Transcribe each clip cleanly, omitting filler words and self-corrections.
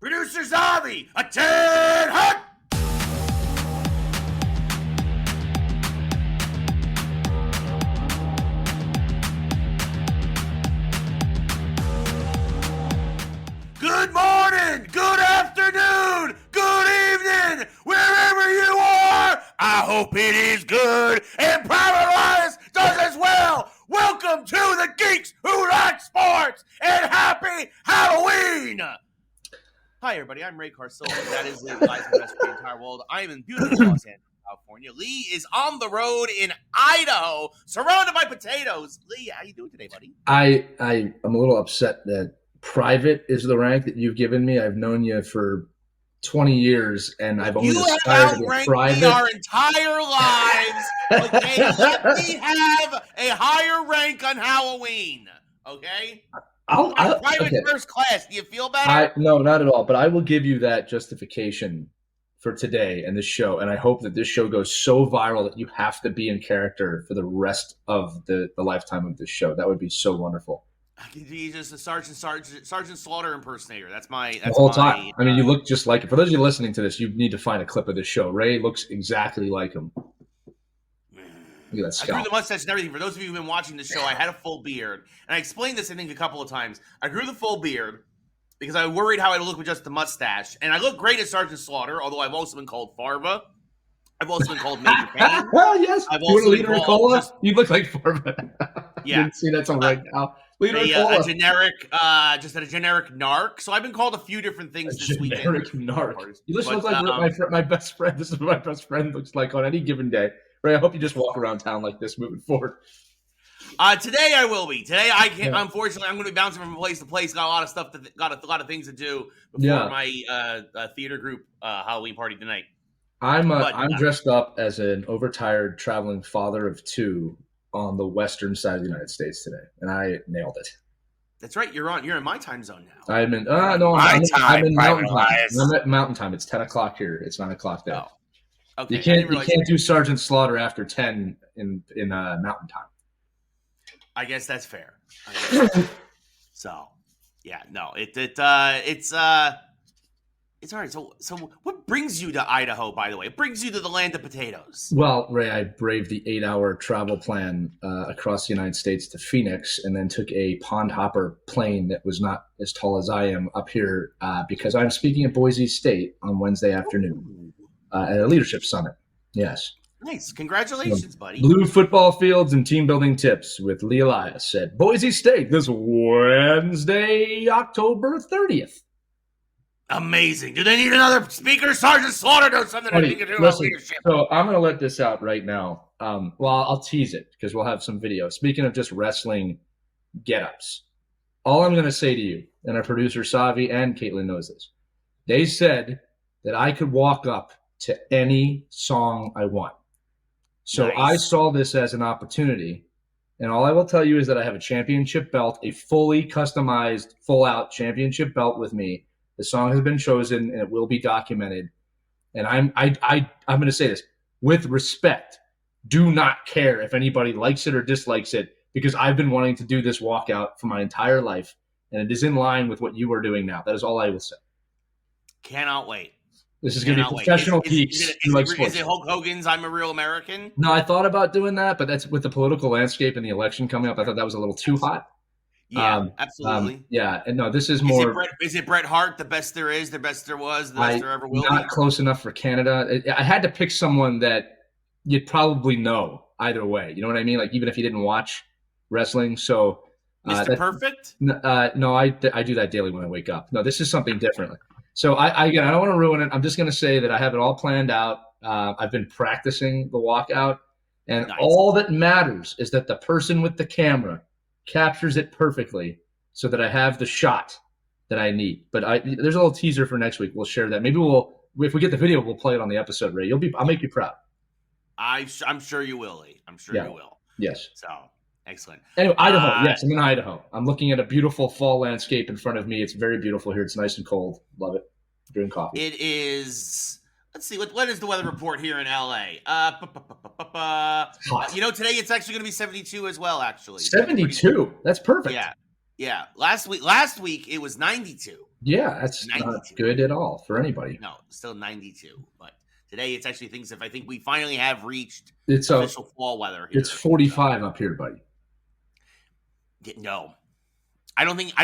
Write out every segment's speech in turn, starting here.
Producer Zavi, a 10 hut! Good morning, good afternoon, good evening, wherever you are. I hope it is good, and Private Elias does as well. Welcome to the Geeks Who Like Sports, and happy Halloween! Hi, everybody. I'm Ray Carsillo. That is Lee Elias, the best for the entire world. I am in beautiful Los Angeles, California. Lee is on the road in Idaho, surrounded by potatoes. Lee, how you doing today, buddy? I'm a little upset that private is the rank that you've given me. I've known you for 20 years, and I've only aspired to be private. You have outranked me our entire lives, okay? Let me have a higher rank on Halloween, okay? I'm private first class. Do you feel better? No, not at all, but I will give you that justification for today and this show, and I hope that this show goes so viral that you have to be in character for the rest of the lifetime of this show. That would be so wonderful. He's just a Sergeant Slaughter impersonator. That's the whole time. I mean, you look just like him. For those of you listening to this, you need to find a clip of this show. Ray looks exactly like him. Look at that scalp. I grew the mustache and everything. For those of you who've been watching the show, I had a full beard. And I explained this, I think, a couple of times. I grew the full beard because I worried how I'd look with just the mustache. And I look great as Sergeant Slaughter, although I've also been called Farva. I've also been called Major Payne. Yes. I've also been called you look like Farva. Yeah. You can see that's on right now. A generic narc. So I've been called a few different things this weekend. Generic narc. You look like my best friend. This is what my best friend looks like on any given day. Ray, I hope you just walk around town like this moving forward. Today I will be. Today I can't. Yeah. Unfortunately, I'm going to be bouncing from place to place. Got a lot of stuff. Got a lot of things to do before my theater group Halloween party tonight. I'm dressed up as an overtired traveling father of two on the western side of the United States today, and I nailed it. That's right. You're in my time zone now. I'm in I'm in mountain time. I'm at mountain time. It's 10 o'clock here. It's 9 o'clock there. Oh. Okay. You can't do Sergeant Slaughter after 10 in mountain time. I guess that's fair. So, yeah, no, it's all right. So what brings you to Idaho, by the way? It brings you to the land of potatoes. Well, Ray, I braved the 8-hour travel plan across the United States to Phoenix, and then took a pond hopper plane that was not as tall as I am up here because I'm speaking at Boise State on Wednesday afternoon at a leadership summit. Yes. Nice. Congratulations, buddy. Blue football fields and team building tips with Lee Elias at Boise State this Wednesday, October 30th. Amazing. Do they need another speaker? Sergeant Slaughter does something that he can do about leadership. So I'm going to let this out right now. I'll tease it because we'll have some video. Speaking of just wrestling get-ups, all I'm going to say to you, and our producer Savi and Caitlin knows this, they said that I could walk up to any song I want. So nice. I saw this as an opportunity, and all I will tell you is that I have a championship belt, a fully customized, full-out championship belt with me. The song has been chosen, and it will be documented. And I'm going to say this with respect. Do not care if anybody likes it or dislikes it, because I've been wanting to do this walkout for my entire life, and it is in line with what you are doing now. That is all I will say. Cannot wait. This is going to be professional geeks. Is it Hulk Hogan's "I'm a Real American"? No, I thought about doing that, but that's with the political landscape and the election coming up. I thought that was a little too hot. Yeah, absolutely. Yeah, and no, this is more. Is it Bret Hart, the best there is, the best there was, the best there ever will be? Not close enough for Canada. I had to pick someone that you'd probably know either way. You know what I mean? Like, even if you didn't watch wrestling. So, Mr. Perfect? No, I do that daily when I wake up. No, this is something different. So I don't want to ruin it. I'm just going to say that I have it all planned out. I've been practicing the walkout, and nice. All that matters is that the person with the camera captures it perfectly so that I have the shot that I need. But there's a little teaser for next week. We'll share that. Maybe if we get the video, we'll play it on the episode, Ray. I'll make you proud. I'm sure you will, Lee. I'm sure you will. Yes. So, excellent. Anyway, Idaho. Yes, I'm in Idaho. I'm looking at a beautiful fall landscape in front of me. It's very beautiful here. It's nice and cold. Love it. Drinking coffee. It is. Let's see. What is the weather report here in LA? Hot. Today it's actually going to be 72 as well, actually. 72? That's perfect. Yeah. Yeah, last week it was 92. Yeah, that's 92. not good at all for anybody. No, still 92. But today it's actually things if I think we finally have reached It's official fall weather here. It's 45 up here, buddy. No, I don't think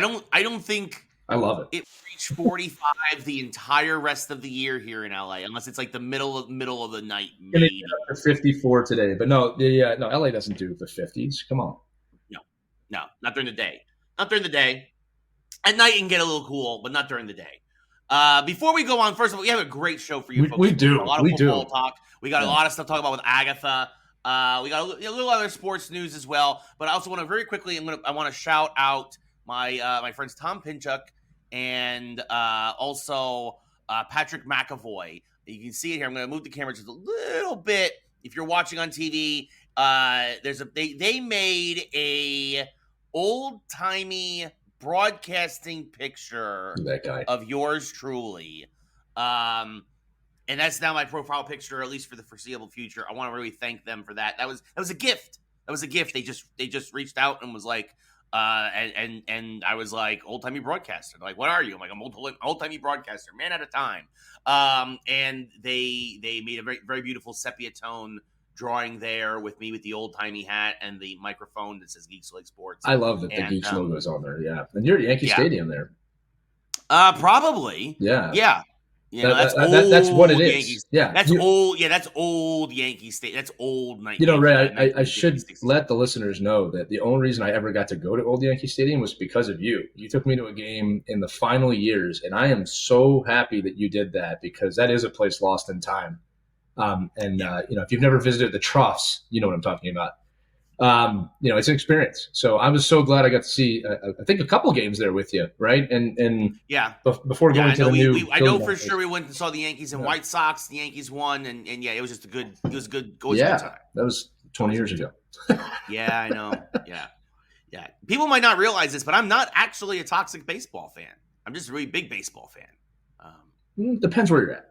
I love it. It reached 45 the entire rest of the year here in LA, unless it's like the middle of the night. Maybe. Up to 54 today, but no, LA doesn't do the 50s. Come on. No, not during the day. Not during the day. At night, it can get a little cool, but not during the day. Before we go on, first of all, we have a great show for you folks. We do. A lot of football talk. We got a lot of stuff to talk about with Agatha. We got a little other sports news as well. But I also want to very quickly, I want to shout out my friends Tom Pinchuk and also Patrick McAvoy. You can see it here. I'm going to move the camera just a little bit. If you're watching on TV, they made a old-timey broadcasting picture of yours truly. And that's now my profile picture, at least for the foreseeable future. I want to really thank them for that. That was a gift. That was a gift. They just reached out and was like, and I was like, old-timey broadcaster. They're like, what are you? I'm like, I'm old-timey broadcaster, man at a time. And they made a very, very beautiful sepia tone drawing there with me with the old-timey hat and the microphone that says Geeks Who Like Sports. I love that the Geeks logo is on there, yeah. And you're at Yankee Stadium there. Probably. Yeah. Yeah. You know, that's what it is. Yankees. Yeah. That's old. Yeah, that's old Yankee Stadium. That's old night. Ray, I should let the listeners know that the only reason I ever got to go to Old Yankee Stadium was because of you. You took me to a game in the final years, and I am so happy that you did that because that is a place lost in time. If you've never visited the Troughs, you know what I'm talking about. It's an experience. So I was so glad I got to see, I think, a couple games there with you, right? And yeah, before going to the new, I know for sure we went and saw the Yankees and White Sox. The Yankees won, and it was just a good time. That was 20 years ago. Yeah, I know. Yeah. People might not realize this, but I'm not actually a toxic baseball fan. I'm just a really big baseball fan. Depends where you're at.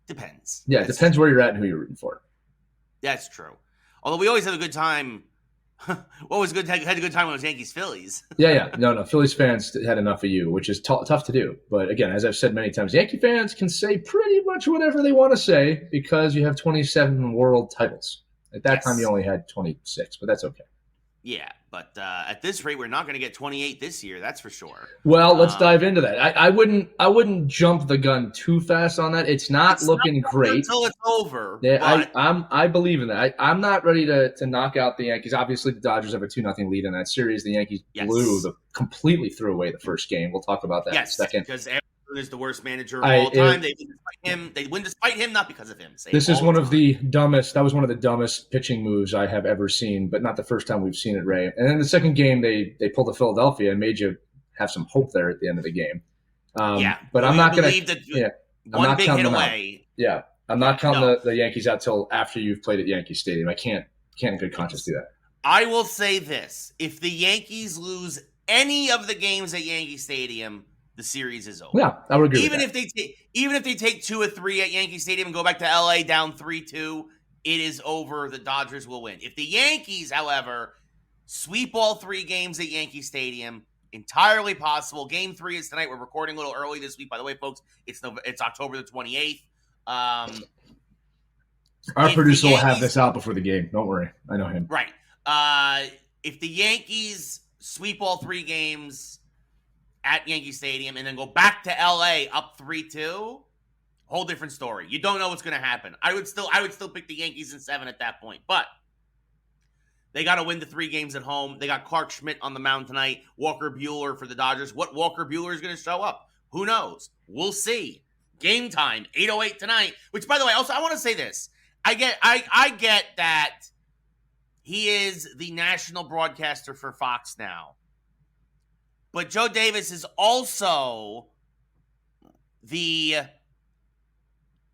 Depends. Yeah, it depends where you're at and who you're rooting for. That's true. Although we always have a good time. Had a good time when it was Yankees-Phillies. Yeah. No. Phillies fans had enough of you, which is tough to do. But again, as I've said many times, Yankee fans can say pretty much whatever they want to say because you have 27 world titles. At that time, you only had 26, but that's okay. Yeah, but at this rate, we're not going to get 28 this year. That's for sure. Well, let's dive into that. I wouldn't jump the gun too fast on that. It's not looking great until it's over. Yeah, I believe in that. I'm not ready to knock out the Yankees. Obviously, the Dodgers have a 2-0 lead in that series. The Yankees completely threw away the first game. We'll talk about that in a second. Because Aaron is the worst manager of all time. They win despite him, not because of him. This is one of the dumbest. That was one of the dumbest pitching moves I have ever seen, but not the first time we've seen it, Ray. And then the second game, they pulled the Philadelphia and made you have some hope there at the end of the game. But I'm not going to. One big hit away. Yeah, I'm not counting the Yankees out till after you've played at Yankee Stadium. I can't in good conscience do that. I will say this: if the Yankees lose any of the games at Yankee Stadium, the series is over. Yeah, I would agree. Even if they take 2 or 3 at Yankee Stadium and go back to LA down 3-2, it is over. The Dodgers will win. If the Yankees, however, sweep all 3 games at Yankee Stadium, entirely possible. Game 3 is tonight. We're recording a little early this week, by the way, folks. It's October the 28th. Our producer will have this out before the game. Don't worry, I know him. Right. If the Yankees sweep all 3 games at Yankee Stadium and then go back to LA up 3-2, whole different story. You don't know what's going to happen. I would still pick the Yankees in 7 at that point, but they got to win the 3 games at home. They got Clark Schmidt on the mound tonight, Walker Buehler for the Dodgers. What Walker Buehler is going to show up? Who knows? We'll see. Game time, 8:08 tonight, which, by the way, also I want to say this. I get that he is the national broadcaster for Fox now. But Joe Davis is also the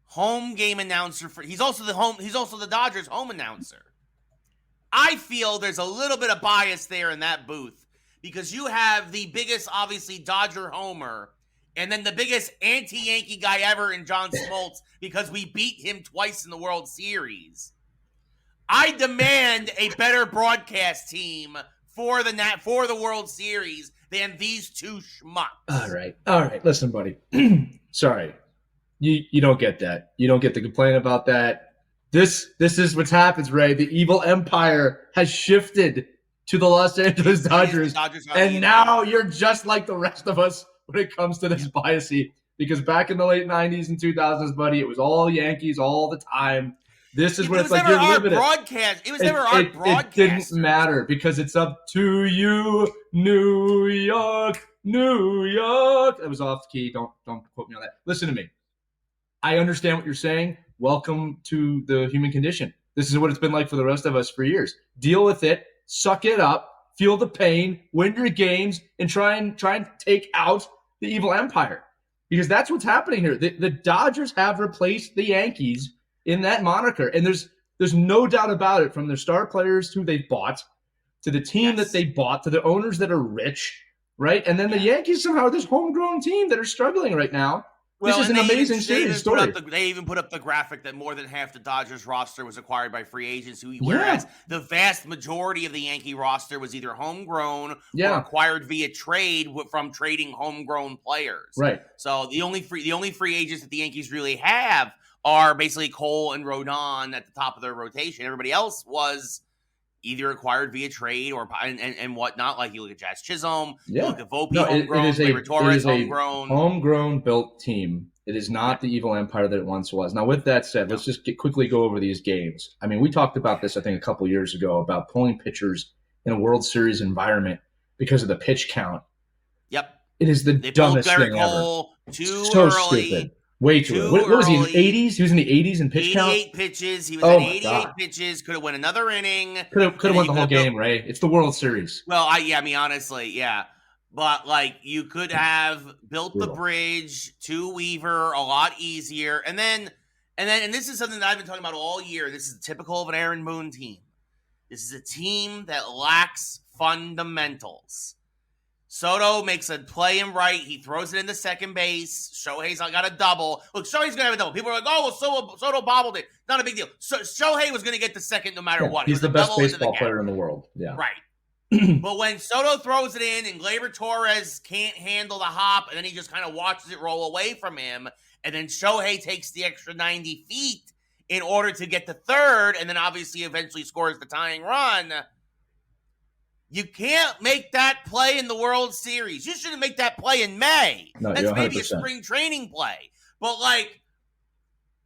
home game announcer he's also the Dodgers home announcer. I feel there's a little bit of bias there in that booth because you have the biggest, obviously, Dodger homer and then the biggest anti-Yankee guy ever in John Smoltz because we beat him twice in the World Series. I demand a better broadcast team for the World Series than these two schmucks. All right. Listen, buddy. Sorry. You don't get that. You don't get to complain about that. This is what happens, Ray. The evil empire has shifted to the Los Angeles Dodgers. And now you're just like the rest of us when it comes to this biasy. Because back in the late 90s and 2000s, buddy, it was all Yankees all the time. This is what it's like. You're living it. It was never our broadcast. It didn't matter because it's up to you, New York, New York. That was off key. Don't quote me on that. Listen to me. I understand what you're saying. Welcome to the human condition. This is what it's been like for the rest of us for years. Deal with it. Suck it up. Feel the pain. Win your games and try and take out the evil empire. Because that's what's happening here. The Dodgers have replaced the Yankees in that moniker. And there's no doubt about it, from their star players who they bought, to the team that they bought, to the owners that are rich, right? And then the Yankees somehow are this homegrown team that are struggling right now. Well, this is an amazing series story. They even put up the graphic that more than half the Dodgers roster was acquired by free agents, whereas the vast majority of the Yankee roster was either homegrown or acquired via trade from trading homegrown players. Right. So the only free agents that the Yankees really have are basically Cole and Rodon at the top of their rotation. Everybody else was either acquired via trade or and whatnot. Like you look at Jazz Chisholm, you look at Volpe, homegrown, Gleyber Torres, homegrown. Homegrown built team. It is not the evil empire that it once was. Now, with that said, let's just quickly go over these games. I mean, we talked about this, I think, a couple years ago about pulling pitchers in a World Series environment because of the pitch count. Yep. It is the dumbest thing ever. So early. Stupid. Way too early. What was he in the 80s? He was in the 80s in pitch count? 88 pitches. He was at 88 pitches. Could have won another inning. Could have won the whole game, Ray. It's the World Series. Well, honestly, yeah. But, you could have built the bridge to Weaver a lot easier. And this is something that I've been talking about all year. This is typical of an Aaron Boone team. This is a team that lacks fundamentals. Soto makes a play in right. He throws it into second base. Shohei's got a double. Look, Shohei's going to have a double. People are like, Soto bobbled it. Not a big deal. So Shohei was going to get the second no matter what. He's the best baseball player in the world. Yeah. Right. But when Soto throws it in and Gleyber Torres can't handle the hop, and then he just kind of watches it roll away from him, and then Shohei takes the extra 90 feet in order to get to third, and then obviously eventually scores the tying run, you can't make that play in the World Series. You shouldn't make that play in May. No, that's maybe a spring training play. But,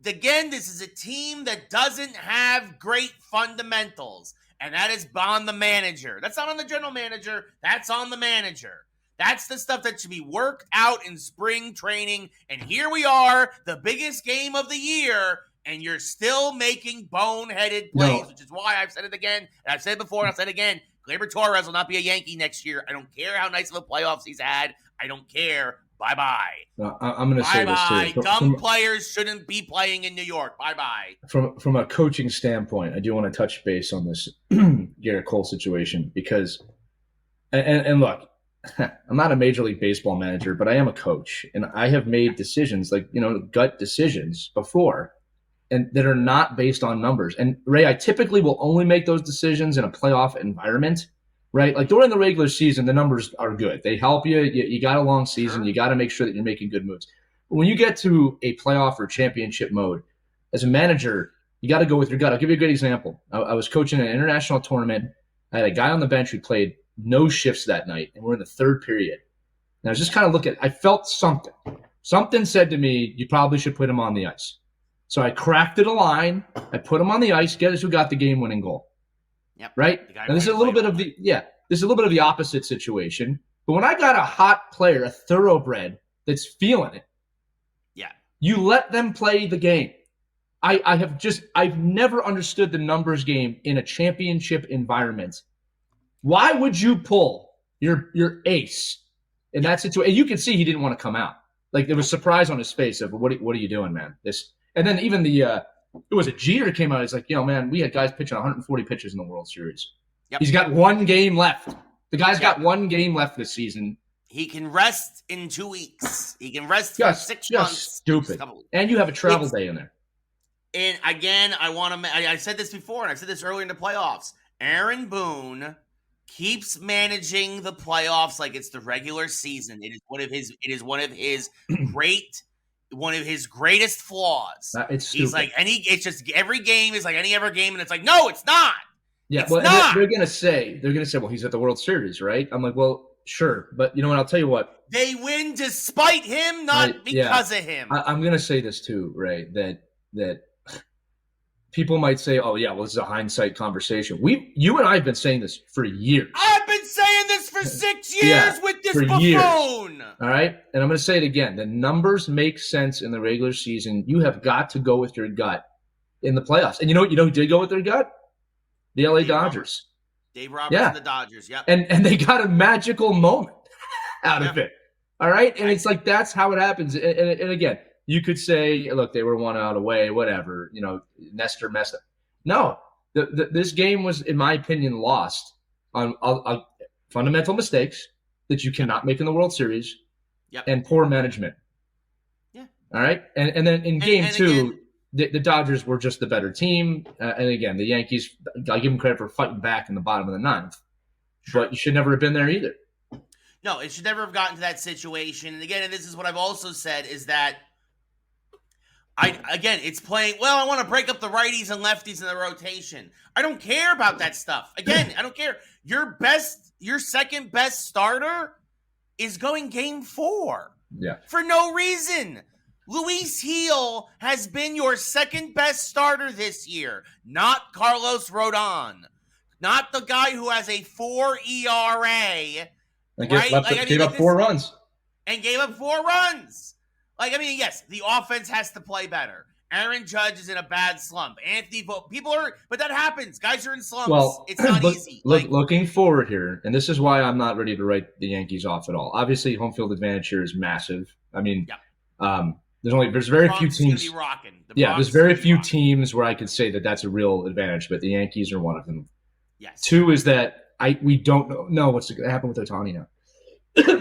again, this is a team that doesn't have great fundamentals, and that is on the manager. That's not on the general manager. That's on the manager. That's the stuff that should be worked out in spring training. And here we are, the biggest game of the year, and you're still making boneheaded plays, which is why I've said it again, and I've said it before, and I'll say it again. Gleyber Torres will not be a Yankee next year. I don't care how nice of a playoffs he's had. I don't care. Bye-bye. No, I'm going to say this too. Dumb players shouldn't be playing in New York. Bye-bye. From a coaching standpoint, I do want to touch base on this Garrett Cole situation because, and look, I'm not a Major League Baseball manager, but I am a coach, and I have made decisions, gut decisions before, and that are not based on numbers. And Ray, I typically will only make those decisions in a playoff environment, right? Like during the regular season, the numbers are good. They help you. You got a long season. You got to make sure that you're making good moves. But when you get to a playoff or championship mode, as a manager, you got to go with your gut. I'll give you a good example. I was coaching an international tournament. I had a guy on the bench who played no shifts that night, and we're in the third period. And I was just kind of looking. I felt something. Something said to me, you probably should put him on the ice. So I crafted a line. I put him on the ice. Guess who got the game-winning goal? Yep. Right? And this is a little bit of the opposite situation. But when I got a hot player, a thoroughbred that's feeling it, you let them play the game. I've never understood the numbers game in a championship environment. Why would you pull your ace in that situation? And you can see he didn't want to come out. There was surprise on his face of what are you doing, man? And then even it was a Jeter came out. He's like, man, we had guys pitching 140 pitches in the World Series. Yep. He's got one game left. The guy's got one game left this season. He can rest in 2 weeks. He can rest for 6 months. Stupid. And you have a travel day in there. And again, I said this before, and I said this earlier in the playoffs. Aaron Boone keeps managing the playoffs like it's the regular season. It is one of his greatest flaws. It's stupid. He's like it's just every game is like any other game, and it's like, no, it's not. Yeah, it's well, not. they're gonna say, well, he's at the World Series, right? I'm like, well, sure, but you know what? I'll tell you what. They win despite him, not because of him. I'm gonna say this too, Ray, that people might say, oh yeah, well, this is a hindsight conversation. You and I have been saying this for years. I've been saying this for 6 years with this buffoon. Years. All right, and I'm gonna say it again. The numbers make sense in the regular season. You have got to go with your gut in the playoffs. And you know who did go with their gut? The LA Dodgers. Dave Roberts and the Dodgers, yep. And they got a magical moment out of it. All right? And it's like that's how it happens. And again, you could say, look, they were 1 out away, whatever. Nestor messed up. No, this game was, in my opinion, lost on fundamental mistakes that you cannot make in the World Series and poor management. Yeah. All right? And then in game two, the Dodgers were just the better team. And again, the Yankees, I'll give them credit for fighting back in the bottom of the ninth. Sure. But you should never have been there either. No, it should never have gotten to that situation. And again, and this is what I've also said, is that it's playing, well, I want to break up the righties and lefties in the rotation. I don't care about that stuff. Again, I don't care. Your second best starter is going game 4. Yeah. For no reason. Luis Gil has been your second best starter this year, not Carlos Rodon, not the guy who has a 4 ERA. Gave up 4 runs. And gave up 4 runs. Yes, the offense has to play better. Aaron Judge is in a bad slump. But that happens. Guys are in slumps. Well, it's not easy. Looking forward here, and this is why I'm not ready to write the Yankees off at all. Obviously, home field advantage here is massive. There's very few teams. There's very few teams where I could say that that's a real advantage, but the Yankees are one of them. Yes. 2 is that we don't know what's going to happen with Ohtani now.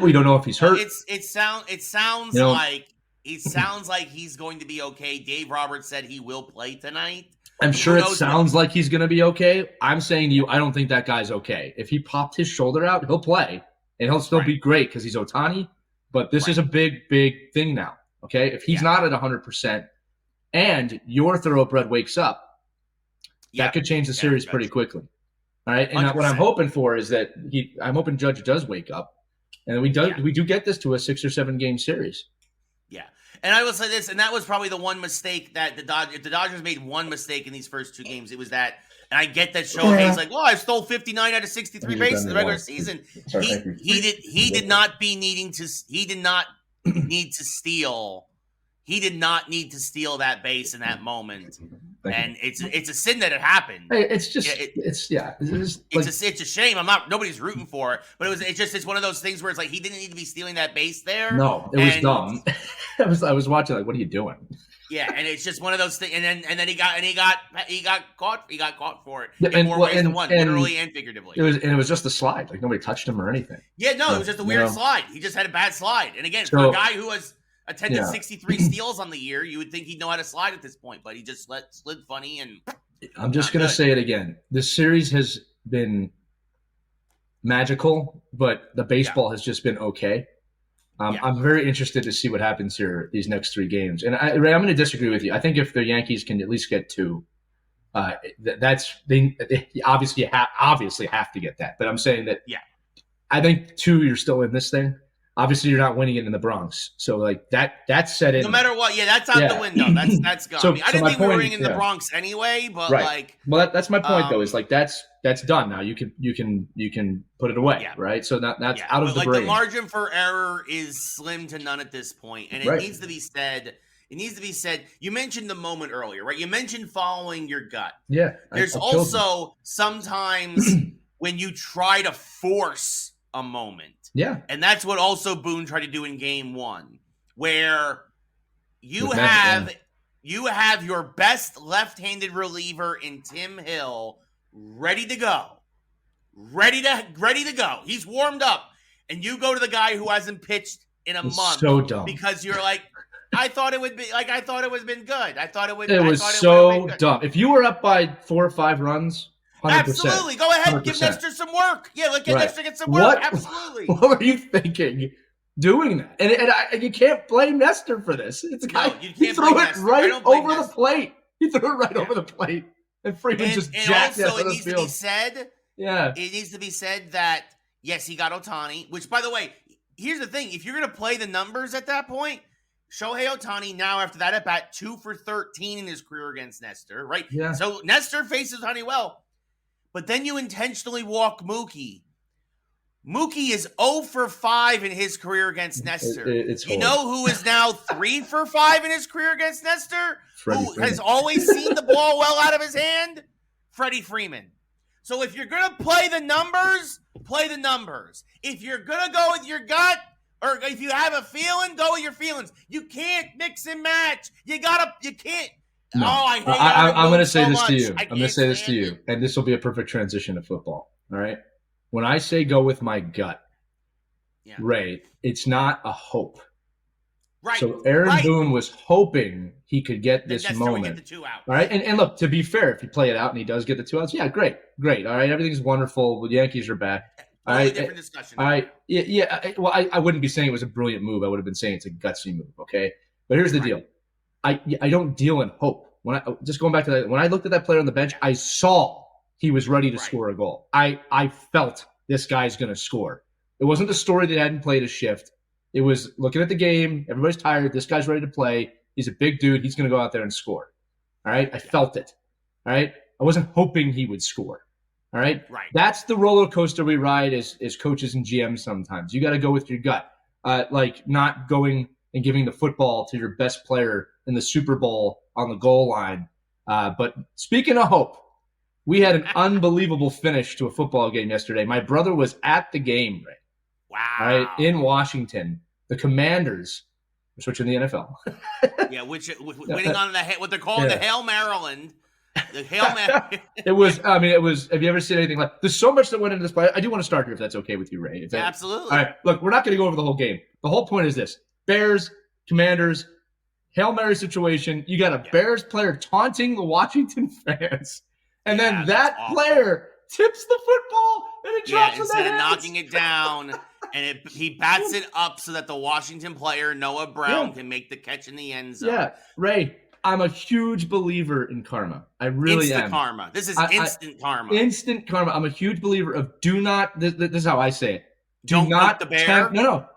We don't know if he's hurt. It sounds like he's going to be okay. Dave Roberts said he will play tonight. I'm sure it sounds like he's going to be okay. I'm saying to you, I don't think that guy's okay. If he popped his shoulder out, he'll play, and he'll still be great because he's Ohtani. But this is a big, big thing now. Okay, if he's not at 100% and your thoroughbred wakes up, that could change the series pretty quickly. All right, and 100%. What I'm hoping for is that I'm hoping Judge does wake up, and we do get this to a 6 or 7 game series. Yeah, and I will say this, and that was probably the one mistake that the Dodgers made one mistake in these first 2 games. It was that, and I get that Shohei's like, well, I stole 59 out of 63 bases in the regular season. He did not need to steal. He did not need to steal that base in that moment, and it's a sin that it happened. It's a shame. Nobody's rooting for it, but it's one of those things where it's like he didn't need to be stealing that base there. No, it was dumb. I was watching like, what are you doing? Yeah, and it's just one of those things. And then he got caught. He got caught for it in more ways than one, literally and figuratively. It was just a slide. Like nobody touched him or anything. Yeah, no, it was just a weird slide. He just had a bad slide. And again, for a guy who has attended 63 steals on the year, you would think he'd know how to slide at this point, but he just slid funny. And I'm just going to say it again. This series has been magical, but the baseball has just been okay. I'm very interested to see what happens here these next 3 games. And Ray, I'm going to disagree with you. I think if the Yankees can at least get 2, they obviously have to get that. But I'm saying that I think 2, you're still in this thing. Obviously, you're not winning it in the Bronx, so like that's set in. No matter what, that's out the window. That's gone. I didn't think we were winning in the Bronx anyway, but that's my point though. Is like that's done now. You can put it away, right? So that's out of the brain. The margin for error is slim to none at this point, and it needs to be said. It needs to be said. You mentioned the moment earlier, right? You mentioned following your gut. Yeah. There's also sometimes when you try to force a moment. Yeah. And that's what also Boone tried to do in game 1, where you have your best left-handed reliever in Tim Hill ready to go. Ready to go. He's warmed up. And you go to the guy who hasn't pitched in a month. So dumb. Because you're like, I thought it would be like, I thought it was been good. It was so dumb. If you were up by 4 or 5 runs, Absolutely. Go ahead. 100%. Give Nestor some work. Yeah, let Nestor get some What, work. Absolutely. What were you thinking doing that? And you can't blame Nestor for this. It's he threw it right over the plate. He threw it right over the plate. And Freeman just jacked it out of the field. It needs to be said that, yes, he got Ohtani, which, by the way, here's the thing. If you're going to play the numbers at that point, Shohei Ohtani now, after that at bat, 2 for 13 in his career against Nestor, right? Yeah. So Nestor faces Ohtani well. But then you intentionally walk Mookie. Mookie is 0 for 5 in his career against Nestor. You know who is now 3 for 5 in his career against Nestor? Who has always seen the ball well out of his hand? Freddie Freeman. So if you're going to play the numbers, play the numbers. If you're going to go with your gut, or if you have a feeling, go with your feelings. You can't mix and match. You can't. No. Oh, I hate it. I'm going to say this to you. I'm going to say this to you, and this will be a perfect transition to football. All right? When I say go with my gut, Ray, it's not a hope. Right. So Aaron Boone was hoping he could get this moment. Get the 2 outs. All right. And look, to be fair, if you play it out and he does get the 2 outs, yeah, great. All right. Everything's wonderful. The Yankees are back. All right. Different discussion. All right. Yeah. Well, I wouldn't be saying it was a brilliant move. I would have been saying it's a gutsy move. Okay. But here's the deal. I don't deal in hope. Just going back to that, when I looked at that player on the bench, I saw he was ready to score a goal. I felt this guy's going to score. It wasn't the story that hadn't played a shift. It was looking at the game. Everybody's tired. This guy's ready to play. He's a big dude. He's going to go out there and score. All right. I felt it. All right. I wasn't hoping he would score. All right. Right. That's the roller coaster we ride as coaches and GMs sometimes. You got to go with your gut. Like not going and giving the football to your best player in the Super Bowl on the goal line. But speaking of hope, we had an unbelievable finish to a football game yesterday. My brother was at the game, Ray. Wow. All right, in Washington. The Commanders, we're switching the NFL. Winning on what they're calling the Hail Maryland. The Hail Maryland. It was, have you ever seen anything like, there's so much that went into this play. I do want to start here if that's okay with you, Ray. Absolutely. All right, look, we're not going to go over the whole game. The whole point is this. Bears, Commanders, Hail Mary situation. You got a Bears player taunting the Washington fans. And then that player tips the football and it drops in their hands. Instead of knocking it down, and he bats it up so that the Washington player, Noah Brown, can make the catch in the end zone. Yeah, Ray, I'm a huge believer in karma. I really am. Instant karma. This is instant karma. Instant karma. I'm a huge believer of do not, this is how I say it. Don't not the bear.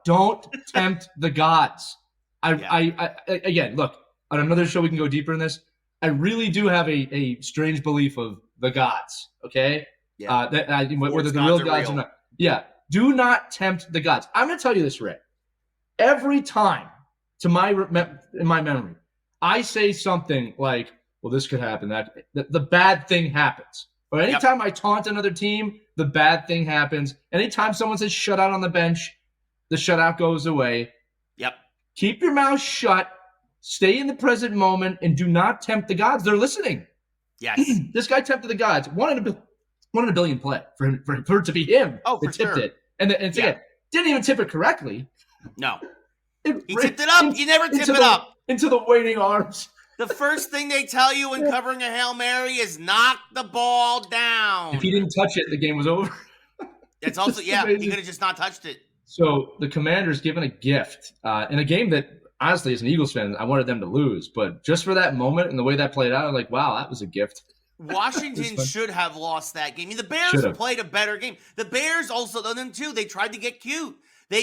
Don't tempt the gods. Again, look, on another show we can go deeper in this. I really do have a strange belief of the gods, okay? Yeah. Whether the real gods or not. Yeah. Do not tempt the gods. I'm going to tell you this, Ray. Every time, in my memory, I say something like, well, this could happen, the bad thing happens. Or anytime I taunt another team, the bad thing happens. Anytime someone says shutout on the bench, the shutout goes away. Yep. Keep your mouth shut. Stay in the present moment and do not tempt the gods. They're listening. Yes. This guy tempted the gods. One in a billion play for it to be him. Oh, for that tipped sure. it. And again, didn't even tip it correctly. No. He tipped it up. You never tip it up. Into the waiting arms. The first thing they tell you when covering a Hail Mary is knock the ball down. If he didn't touch it, the game was over. It's also, he could have just not touched it. So the Commanders given a gift in a game that, honestly, as an Eagles fan, I wanted them to lose. But just for that moment and the way that played out, I'm like, wow, that was a gift. Washington should have lost that game. I mean, the Bears played a better game. The Bears also, them too, they tried to get cute. They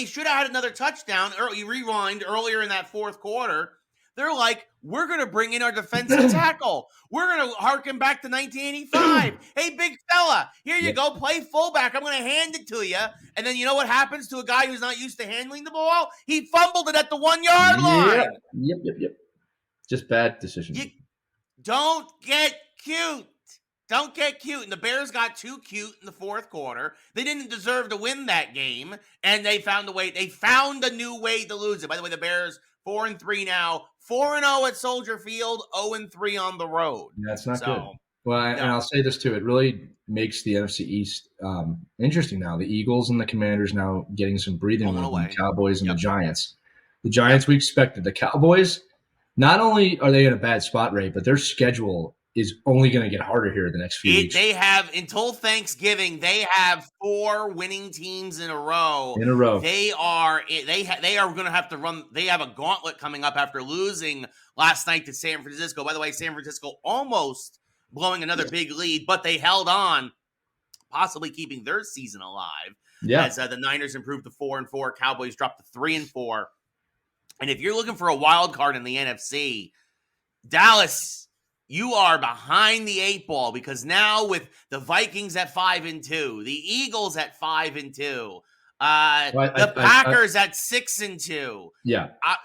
should have had another touchdown. You rewind earlier in that fourth quarter. They're like, we're going to bring in our defensive tackle. We're going to harken back to 1985. Hey, big fella, here you go. Play fullback. I'm going to hand it to you. And then you know what happens to a guy who's not used to handling the ball? He fumbled it at the 1 yard line. Yep. Just bad decision. Don't get cute. Don't get cute. And the Bears got too cute in the fourth quarter. They didn't deserve to win that game. And they found a way. They found a new way to lose it. By the way, the Bears 4-3 now. 4-0 at Soldier Field, 0-3 on the road. That's not good. Well, and I'll say this too. It really makes the NFC East interesting now. The Eagles and the Commanders now getting some breathing room from the Cowboys and the Giants. The Giants we expected. The Cowboys, not only are they in a bad spot, Ray, but their schedule is only going to get harder here in the next few weeks. They have, until Thanksgiving, they have 4 winning teams in a row. They are going to have to run. They have a gauntlet coming up after losing last night to San Francisco. By the way, San Francisco almost blowing another big lead, but they held on, possibly keeping their season alive. Yeah. As the Niners improved to 4-4, Cowboys dropped to 3-4. And if you're looking for a wild card in the NFC, Dallas, you are behind the 8 ball, because now with the Vikings at 5-2, the Eagles at 5-2, the Packers at 6-2,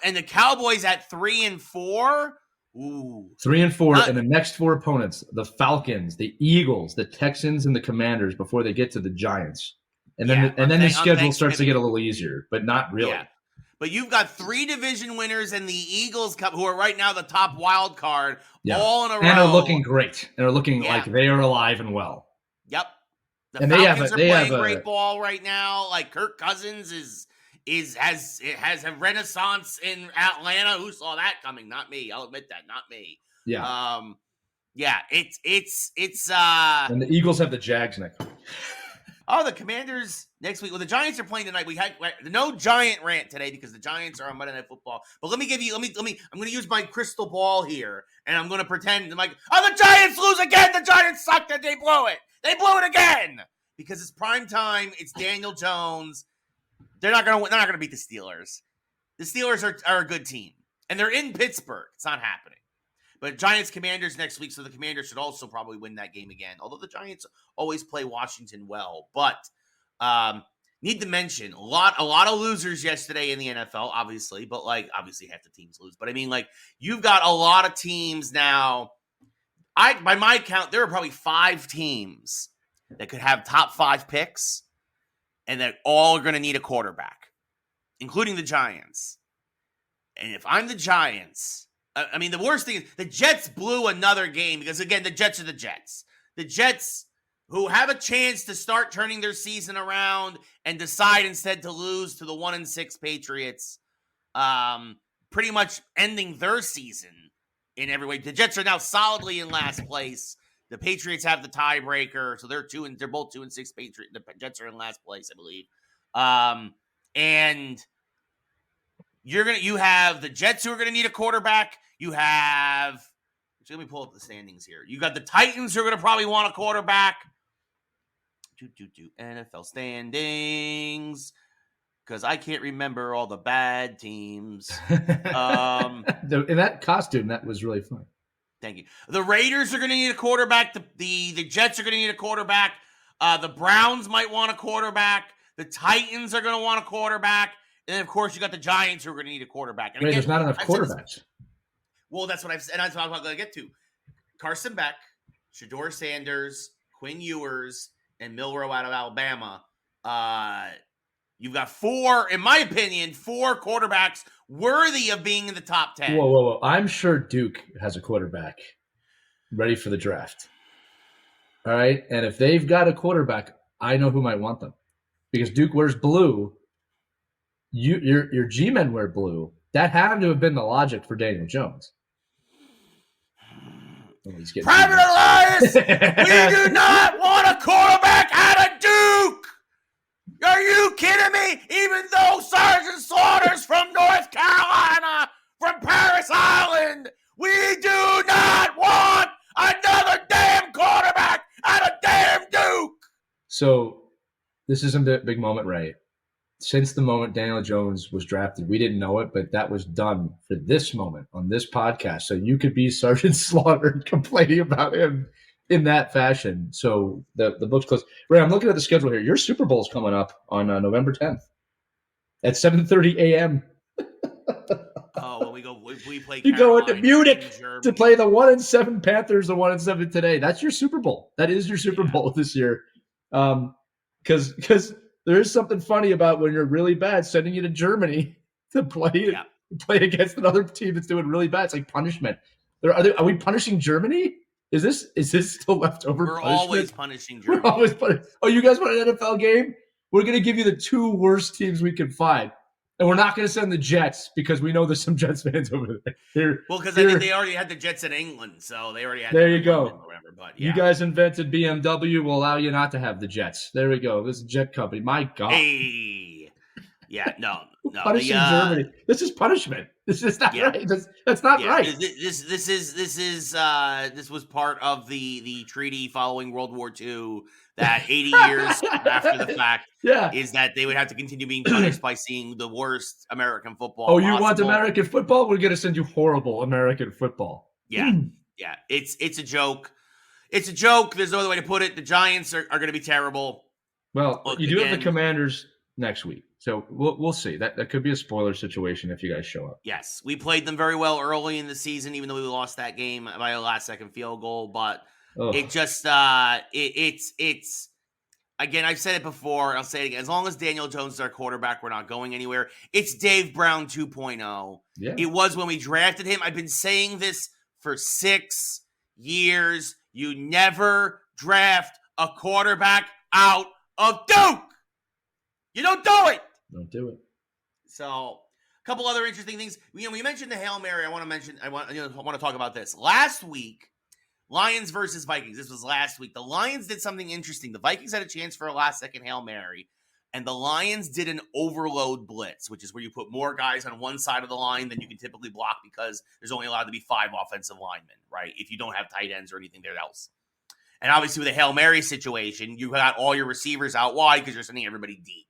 and the Cowboys at 3-4. Ooh, 3-4, and the next 4 opponents: the Falcons, the Eagles, the Texans, and the Commanders before they get to the Giants. And then the schedule starts to get a little easier, but not really. Yeah. But you've got 3 division winners and the Eagles, who are right now the top wild card, all in a row. And are looking great. And are looking like they are alive and well. Yep. The Falcons are playing great ball right now. Like, Kirk Cousins has a renaissance in Atlanta. Who saw that coming? Not me. I'll admit that. Not me. Yeah. It's and the Eagles have the Jags next week. Oh, the Commanders next week. Well, the Giants are playing tonight. We had no Giant rant today because the Giants are on Monday Night Football. But let me. I'm going to use my crystal ball here, and I'm going to pretend the Giants lose again. The Giants sucked and they blew it. They blew it again because it's prime time. It's Daniel Jones. They're not going to beat the Steelers. The Steelers are a good team, and they're in Pittsburgh. It's not happening. But Giants Commanders next week, so the Commanders should also probably win that game again. Although the Giants always play Washington well, but need to mention a lot of losers yesterday in the NFL, obviously. But obviously half the teams lose. But I mean, you've got a lot of teams now. By my count, there are probably 5 teams that could have top 5 picks, and that all are going to need a quarterback, including the Giants. And if I'm the Giants, I mean, the worst thing is the Jets blew another game because, again, the Jets are the Jets. The Jets, who have a chance to start turning their season around and decide instead to lose to the 1-6 Patriots, pretty much ending their season in every way. The Jets are now solidly in last place. The Patriots have the tiebreaker, so they're both 2-6 Patriots. The Jets are in last place, I believe. And you have the Jets, who are going to need a quarterback. You have, let me pull up the standings here. You got the Titans, who are going to probably want a quarterback. NFL standings, because I can't remember all the bad teams. In that costume, that was really fun. Thank you. The Raiders are going to need a quarterback. The Jets are going to need a quarterback. The Browns might want a quarterback. The Titans are going to want a quarterback. And then, of course, you got the Giants, who are going to need a quarterback. And again, there's not enough quarterbacks. Well, that's what I've said. That's what I'm going to get to. Carson Beck, Shedeur Sanders, Quinn Ewers, and Milroe out of Alabama. You've got 4, in my opinion, 4 quarterbacks worthy of being in the top 10. Whoa. I'm sure Duke has a quarterback ready for the draft. All right? And if they've got a quarterback, I know who might want them. Because Duke wears blue. Your G-men wear blue. That had to have been the logic for Daniel Jones. Private Elias, we do not want a quarterback out of Duke. Are you kidding me? Even though Sergeant Slaughter's from North Carolina, from Paris Island, we do not want another damn quarterback out of damn Duke. So this isn't a big moment, right? Since the moment Daniel Jones was drafted, we didn't know it, but that was done for this moment on this podcast. So you could be Sergeant Slaughter complaining about him in that fashion. So the book's closed. Ray, I'm looking at the schedule here. Your Super Bowl's coming up on November 10th at 7:30 a.m. Oh, when we play. You go into Munich to play the 1-7 Panthers, the 1-7 today. That's your Super Bowl. That is your Super Bowl this year. Because there is something funny about when you're really bad, sending you to Germany to play against another team that's doing really bad. It's like punishment. Are we punishing Germany? Is this still leftover We're punishment? always punishing Germany. We're always punishing. Oh, you guys want an NFL game? We're going to give you the 2 worst teams we can find. And we're not going to send the Jets because we know there's some Jets fans over there. Because I think they already had the Jets in England, so they already had. There you go. Or whatever, but yeah. You guys invented BMW. Will allow you not to have the Jets. There we go. This is a jet company. My God. Hey. Yeah. No. Punishing Germany. This is punishment. This is not right. That's not right. This was part of the treaty following World War II. That 80 years after the fact is that they would have to continue being punished by seeing the worst American football. Oh, you want American football? We're going to send you horrible American football. Yeah. Yeah. It's a joke. It's a joke. There's no other way to put it. The Giants are going to be terrible. Well, you do have the Commanders next week. So we'll see. That could be a spoiler situation if you guys show up. Yes. We played them very well early in the season, even though we lost that game by a last-second field goal. But it just it's again, I've said it before, I'll say it again. As long as Daniel Jones is our quarterback, we're not going anywhere. It's Dave Brown 2.0. Yeah. It was when we drafted him. I've been saying this for 6 years. You never draft a quarterback out of Duke. You don't do it. Don't do it. So, a couple other interesting things. We mentioned the Hail Mary. I want to talk about this. Last week, Lions versus Vikings. This was last week. The Lions did something interesting. The Vikings had a chance for a last-second Hail Mary, and the Lions did an overload blitz, which is where you put more guys on one side of the line than you can typically block because there's only allowed to be 5 offensive linemen, right? If you don't have tight ends or anything there else. And obviously with a Hail Mary situation, you got all your receivers out wide because you're sending everybody deep.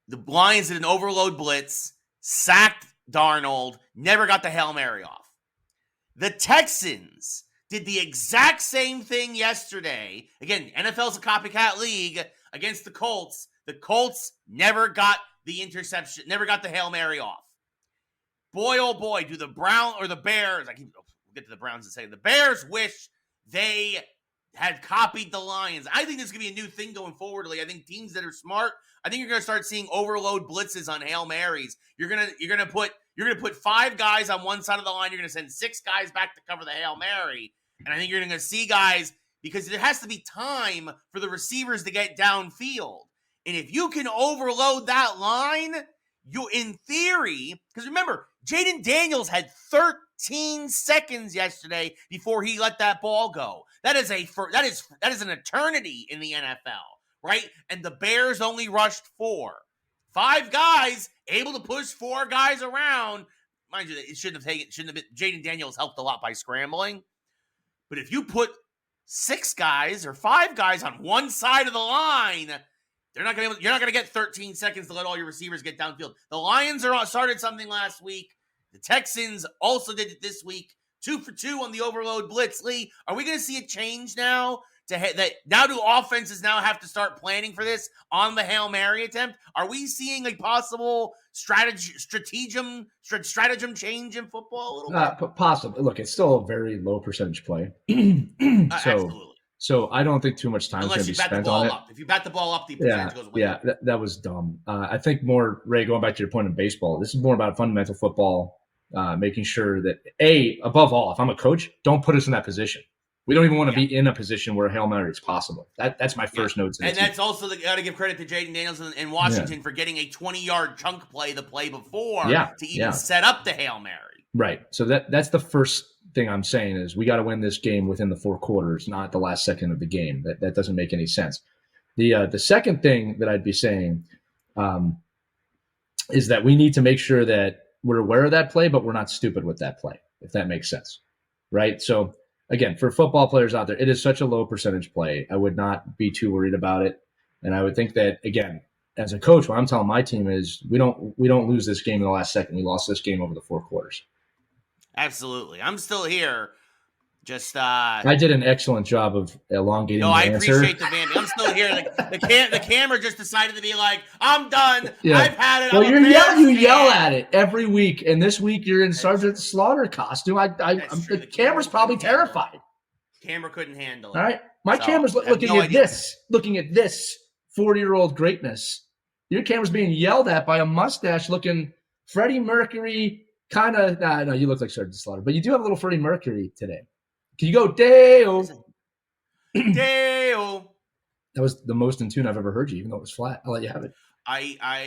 The Lions did an overload blitz, sacked Darnold, never got the Hail Mary off. The Texans did the exact same thing yesterday. Again, NFL's a copycat league against the Colts. The Colts never got the interception, never got the Hail Mary off. Boy, oh boy, do the Bears, we'll get to the Browns in a second. The Bears wish they had copied the Lions. I think this is going to be a new thing going forward. I think teams that are smart, I think you're going to start seeing overload blitzes on Hail Marys. You're going to put 5 guys on one side of the line. You're going to send 6 guys back to cover the Hail Mary. And I think you're going to see guys, because there has to be time for the receivers to get downfield. And if you can overload that line, you, in theory, because remember, Jaden Daniels had 13 seconds yesterday before he let that ball go. That is an eternity in the NFL, right? And the Bears only rushed 4. 5 guys able to push 4 guys around. Mind you, it shouldn't have been. Jaden Daniels helped a lot by scrambling. But if you put 6 guys or 5 guys on one side of the line, you're not going to get 13 seconds to let all your receivers get downfield. The Lions started something last week. The Texans also did it this week. 2 for 2 on the overload blitz. Lee, are we going to see a change now? Now do offenses now have to start planning for this on the Hail Mary attempt? Are we seeing a possible stratagem change in football a little bit? Possibly. Look, it's still a very low percentage play. Absolutely. So I don't think too much time is going to be spent on it. If you bat the ball up, the percentage goes way up. Yeah, that was dumb. I think more, Ray, going back to your point in baseball, this is more about fundamental football, making sure that, above all, if I'm a coach, don't put us in that position. We don't even want to be in a position where Hail Mary is possible. That's my first note. And that's also, got to give credit to Jaden Daniels in Washington for getting a 20-yard chunk play the play before to even set up the Hail Mary. Right. So that's the first thing I'm saying is we got to win this game within the 4 quarters, not the last second of the game. That doesn't make any sense. The second thing that I'd be saying is that we need to make sure that we're aware of that play, but we're not stupid with that play, if that makes sense. Right. So again, for football players out there, it is such a low percentage play. I would not be too worried about it. And I would think that, again, as a coach, what I'm telling my team is we don't lose this game in the last second. We lost this game over the 4 quarters. Absolutely. I'm still here. Just I did an excellent job of elongating the answer. I appreciate the Vandy. I'm still here. The camera just decided to be like, I'm done. Yeah. I've had it. Well, you yell at it every week, and this week you're in Sergeant Slaughter costume. The camera's probably terrified. Camera couldn't handle it. All right, my camera's looking at this 40-year-old greatness. Your camera's being yelled at by a mustache-looking Freddie Mercury kind of. No, you look like Sergeant Slaughter, but you do have a little Freddie Mercury today. Can you go, Deo? Deo. That was the most in tune I've ever heard you, even though it was flat. I'll let you have it. Yeah.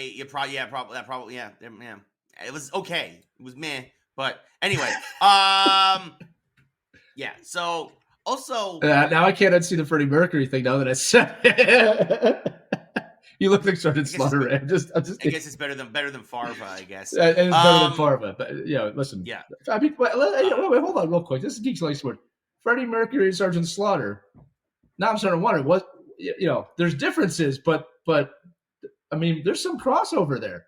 It was okay. It was meh. But anyway, yeah. So also, now I can't unsee the Freddie Mercury thing now that I said it. You look like Sergeant Slaughter. I guess it's better than Farva. I guess it's better than Farva. But listen. Yeah. I mean, wait, hold on, real quick. This is Geeks Who Like Sports. Freddie Mercury and Sergeant Slaughter. Now I'm starting to wonder what there's differences, but I mean, there's some crossover there.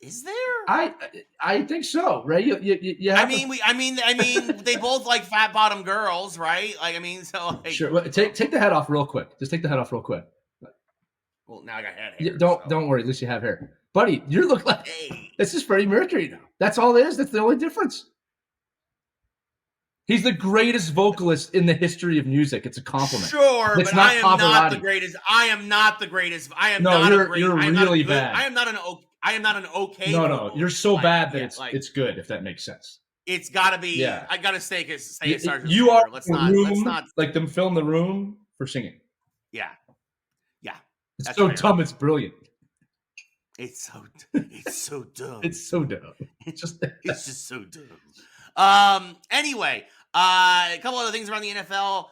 Is there? I think so, right? You have I mean, they both like fat bottom girls, right? Like, I mean, so like, sure. Well, take the head off real quick. Just take the head off real quick. Well, now I got head hair. Don't worry. At least you have hair, buddy. You look like this is Freddie Mercury now. That's all it is. That's the only difference. He's the greatest vocalist in the history of music. It's a compliment. Sure, it's but not I am Pavarotti. not the greatest. I am not the greatest. I am no, not you're, a great. you're really bad. I am not an okay. No, you're so bad that it's good. If that makes sense. It's got to be. Yeah. I got to say it. Sergeant. You are. Let's not like them film the room for singing. Yeah. It's so dumb. It's brilliant. It's so dumb. It's so dumb. It's just so dumb. Anyway, a couple other things around the NFL.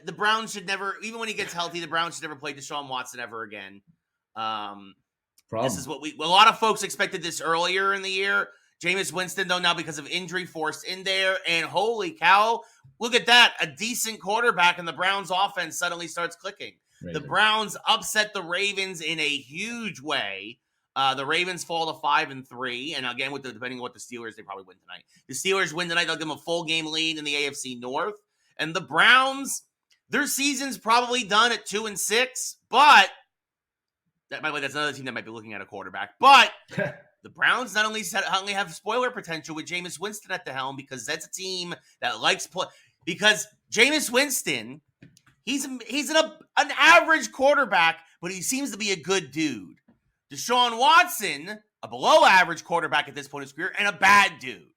The Browns should never, even when he gets healthy, the Browns should never play Deshaun Watson ever again. This is what a lot of folks expected this earlier in the year. Jameis Winston, though, now because of injury forced in there, and holy cow, look at that. A decent quarterback and the Browns offense suddenly starts clicking. The Browns upset the Ravens in a huge way. The Ravens fall to 5-3, and again, depending on what the Steelers, they probably win tonight. The Steelers win tonight; they'll give them a full game lead in the AFC North. And the Browns, their season's probably done at 2-6. But that, by the way, that's another team that might be looking at a quarterback. But the Browns not only have spoiler potential with Jameis Winston at the helm, because that's a team that likes play. Because Jameis Winston, he's an average quarterback, but he seems to be a good dude. Deshaun Watson, a below-average quarterback at this point in his career, and a bad dude.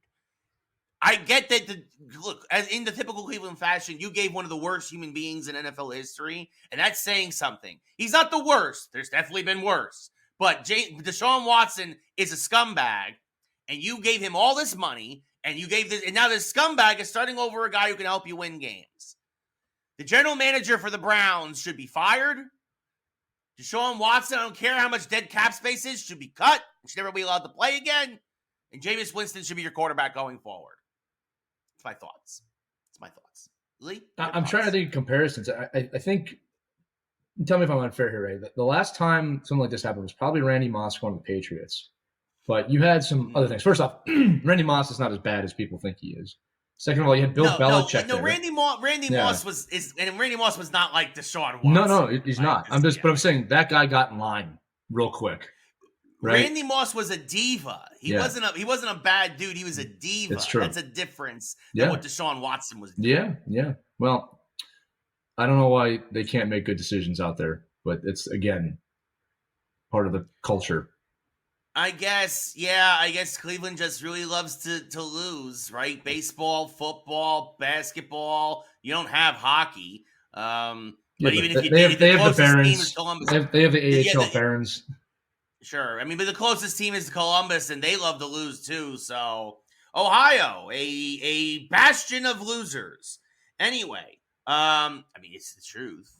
I get that. Look, as in the typical Cleveland fashion, you gave one of the worst human beings in NFL history, and that's saying something. He's not the worst. There's definitely been worse. But Deshaun Watson is a scumbag, and you gave him all this money, and now this scumbag is starting over a guy who can help you win games. The general manager for the Browns should be fired. Deshaun Watson, I don't care how much dead cap space is, should be cut. Should never be allowed to play again. And Jameis Winston should be your quarterback going forward. It's my thoughts. Lee? I'm trying to think of comparisons. I think, tell me if I'm unfair here, Ray. The last time something like this happened was probably Randy Moss going to the Patriots. But you had some other things. First off, Randy Moss is not as bad as people think he is. Second of all, you had Bill Belichick. No, Randy Moss was not like Deshaun Watson. No, he's not. But I'm saying that guy got in line real quick. Right? Randy Moss was a diva. He wasn't a bad dude. He was a diva. That's true. That's a difference than what Deshaun Watson was doing. Yeah. Well, I don't know why they can't make good decisions out there, but it's again part of the culture. I guess Cleveland just really loves to lose, right? Baseball, football, basketball. You don't have hockey. But even if you did, they have the Barons. Team is Columbus. They have the AHL Barons. Sure. I mean, but the closest team is Columbus, and they love to lose too. So Ohio, a bastion of losers. Anyway, I mean, it's the truth.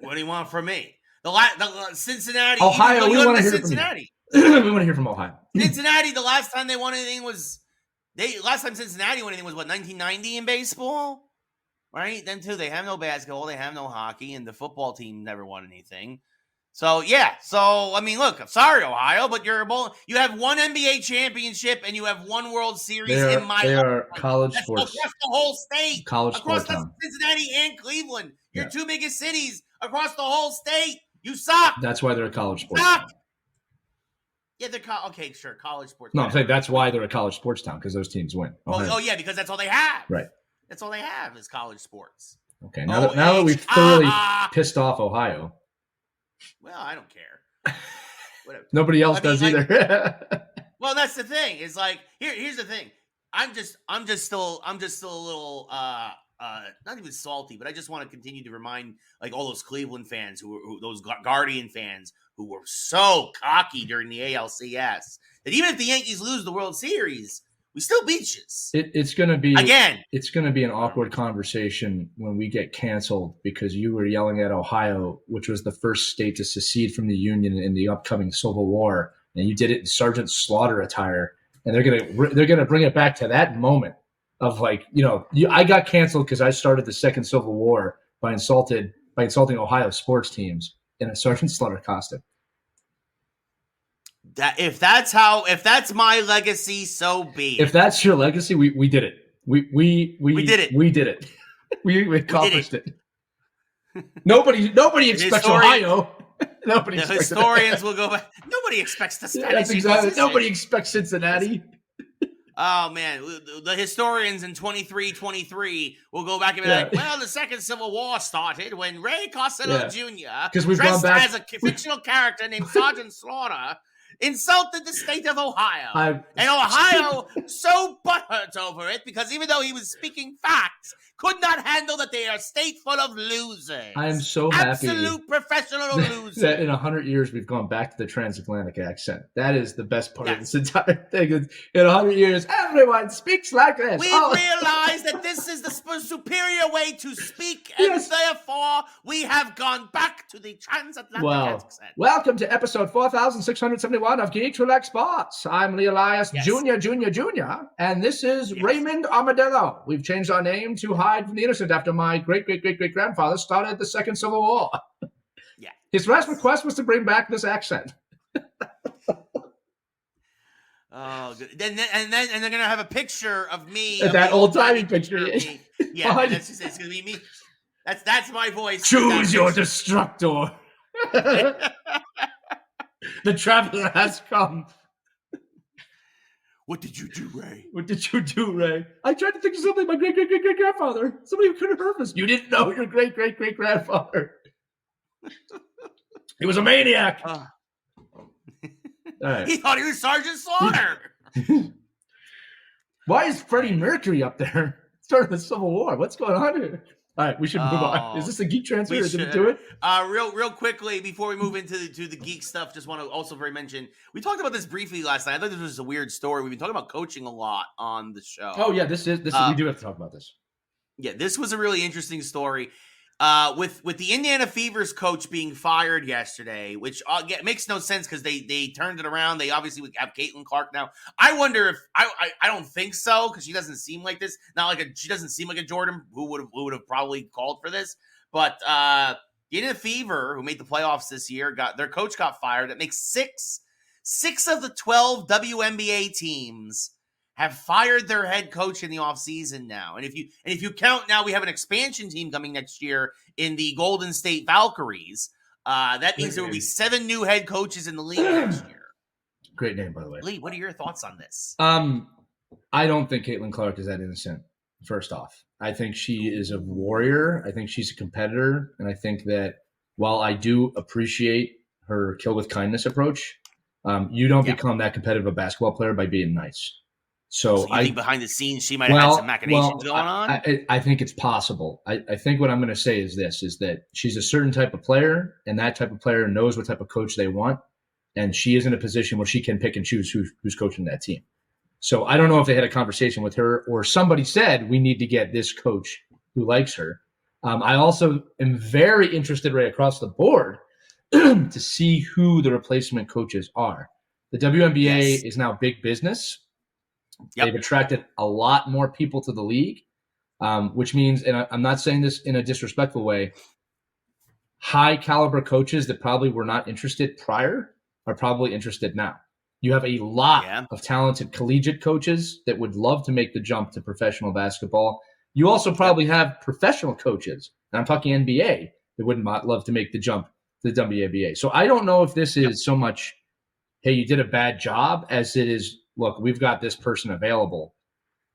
What do you want from me? The Cincinnati, Ohio. We want to hear Cincinnati. From you. We want to hear from Ohio. Cincinnati. The last time they won anything was Cincinnati won anything was 1990 in baseball, right? Then too, they have no basketball, they have no hockey, and the football team never won anything. So yeah. So I mean, look, I'm sorry, Ohio, but you have one NBA championship and you have one World Series they are college sports across the whole state, across Cincinnati and Cleveland, your two biggest cities across the whole state. You suck. That's why they're a college sports town. town. Yeah, they're okay, sure, college sports. No, I'm saying that's why they're a college sports town, because those teams win. Yeah, because that's all they have. Right. That's all they have is college sports. Okay, now that we've thoroughly pissed off Ohio. Well, I don't care. Whatever. Nobody else does either. Well, that's the thing. Is like here's the thing. I'm just still a little not even salty, but I just want to continue to remind like all those Cleveland fans those Guardian fans who were so cocky during the ALCS that even if the Yankees lose the World Series, we still beat you. It's going to be again. It's going to be an awkward conversation when we get canceled because you were yelling at Ohio, which was the first state to secede from the Union in the upcoming Civil War, and you did it in Sergeant Slaughter attire, and they're gonna bring it back to that moment of like, I got canceled because I started the second Civil War by insulting Ohio sports teams in a Sergeant Slaughter costume. That if that's my legacy, so be it. If that's your legacy, we did it. We did it. We did it. We accomplished it. Nobody expects Ohio. Nobody the expects historians will go back. Nobody expects the Spanish. That's exactly. Nobody expects Cincinnati. Oh man, the historians in 2323 will go back and be like, "Well, the second Civil War started when Ray Carsillo Jr. We've dressed gone back as a fictional character named Sergeant Slaughter." Insulted the state of Ohio. And Ohio so butthurt over it because even though he was speaking facts, could not handle that they are a state full of losers. I am so happy. Absolute professional losers. That in 100 years we've gone back to the transatlantic accent. That is the best part of this entire thing. In 100 years, everyone speaks like this. We realize that this is the superior way to speak, and therefore we have gone back to the transatlantic accent. Welcome to episode 4671 of Geeks Who Like Sports. I'm Elias Jr., and this is Raymond Armadillo. We've changed our name to hide from the innocent after my great-great-great-great-grandfather started the Second Civil War. Yeah. His last request was to bring back this accent. Oh, good. And they're gonna have a picture of me. That old-timey picture. Yeah, it's gonna be me. That's my voice. Choose your destructor. The traveler has come. What did you do, Ray? What did you do, Ray? I tried to think of something my great-great-great-great-grandfather. Somebody who could have heard us. You didn't know your great-great-great-grandfather. He was a maniac. Right. He thought he was Sergeant Slaughter. Why is Freddie Mercury up there? Starting the Civil War. What's going on here? All right, we should move on. Is this a geek transfer? Did we do it? Real quickly before we move into the geek stuff, just want to also mention we talked about this briefly last night. I thought this was a weird story. We've been talking about coaching a lot on the show. Oh yeah, this we do have to talk about this. Yeah, this was a really interesting story. With the Indiana Fever's coach being fired yesterday, which makes no sense because they turned it around. They obviously would have Caitlin Clark now. I wonder if I don't think so because she doesn't seem like this. She doesn't seem like a Jordan who would have probably called for this. But the Indiana Fever, who made the playoffs this year, their coach got fired. It makes six of the 12 WNBA teams have fired their head coach in the offseason now. And if you count now, we have an expansion team coming next year in the Golden State Valkyries. That means there will be 7 new head coaches in the league next year. Great name, by the way. Lee, what are your thoughts on this? I don't think Caitlin Clark is that innocent, first off. I think she is a warrior. I think she's a competitor. And I think that while I do appreciate her kill with kindness approach, you don't become that competitive a basketball player by being nice. So you think behind the scenes she might have had some machinations going on? I think it's possible. I think what I'm going to say is that she's a certain type of player, and that type of player knows what type of coach they want, and she is in a position where she can pick and choose who's coaching that team. So I don't know if they had a conversation with her or somebody said, we need to get this coach who likes her. I also am very interested right across the board to see who the replacement coaches are. The WNBA is now big business. Yep. They've attracted a lot more people to the league, which means, and I'm not saying this in a disrespectful way, high caliber coaches that probably were not interested prior are probably interested now. You have a lot of talented collegiate coaches that would love to make the jump to professional basketball. You also probably have professional coaches, and I'm talking NBA, that wouldn't love to make the jump to the WNBA. So I don't know if this is so much, hey, you did a bad job, as it is, look, we've got this person available,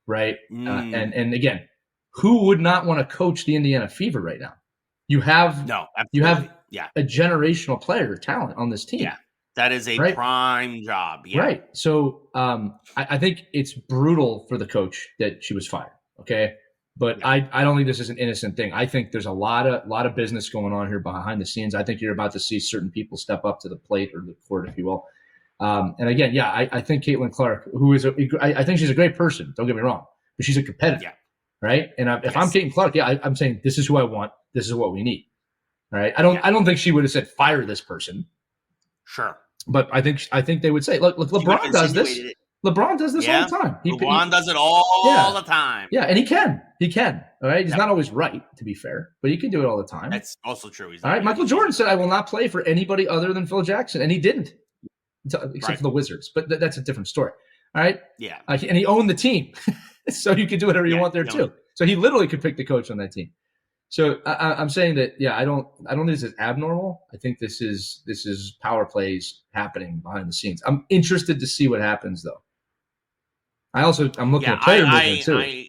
right? And again, who would not want to coach the Indiana Fever right now? You have a generational player talent on this team. Yeah, that is a prime job. Yeah. Right. So I think it's brutal for the coach that she was fired. Okay. But I don't think this is an innocent thing. I think there's a lot of business going on here behind the scenes. I think you're about to see certain people step up to the plate or the court, if you will. And again, I think Caitlin Clark, who is I think she's a great person. Don't get me wrong, but she's a competitor, right? And if I'm Caitlin Clark, I'm saying this is who I want. This is what we need. All right. I don't think she would have said fire this person. Sure. But I think they would say, look, LeBron does this. LeBron does this all the time. LeBron does it all the time. Yeah, and he can. All right. He's not always right, to be fair, but he can do it all the time. That's also true. All right. Michael Jordan said, I will not play for anybody other than Phil Jackson. And he didn't, except for the Wizards. But that's a different story. All right. Yeah. And he owned the team. So you could do whatever you want there, too. So he literally could pick the coach on that team. So I'm saying that, I don't think this is abnormal. I think this is power plays happening behind the scenes. I'm interested to see what happens, though. I'm looking at player movement too.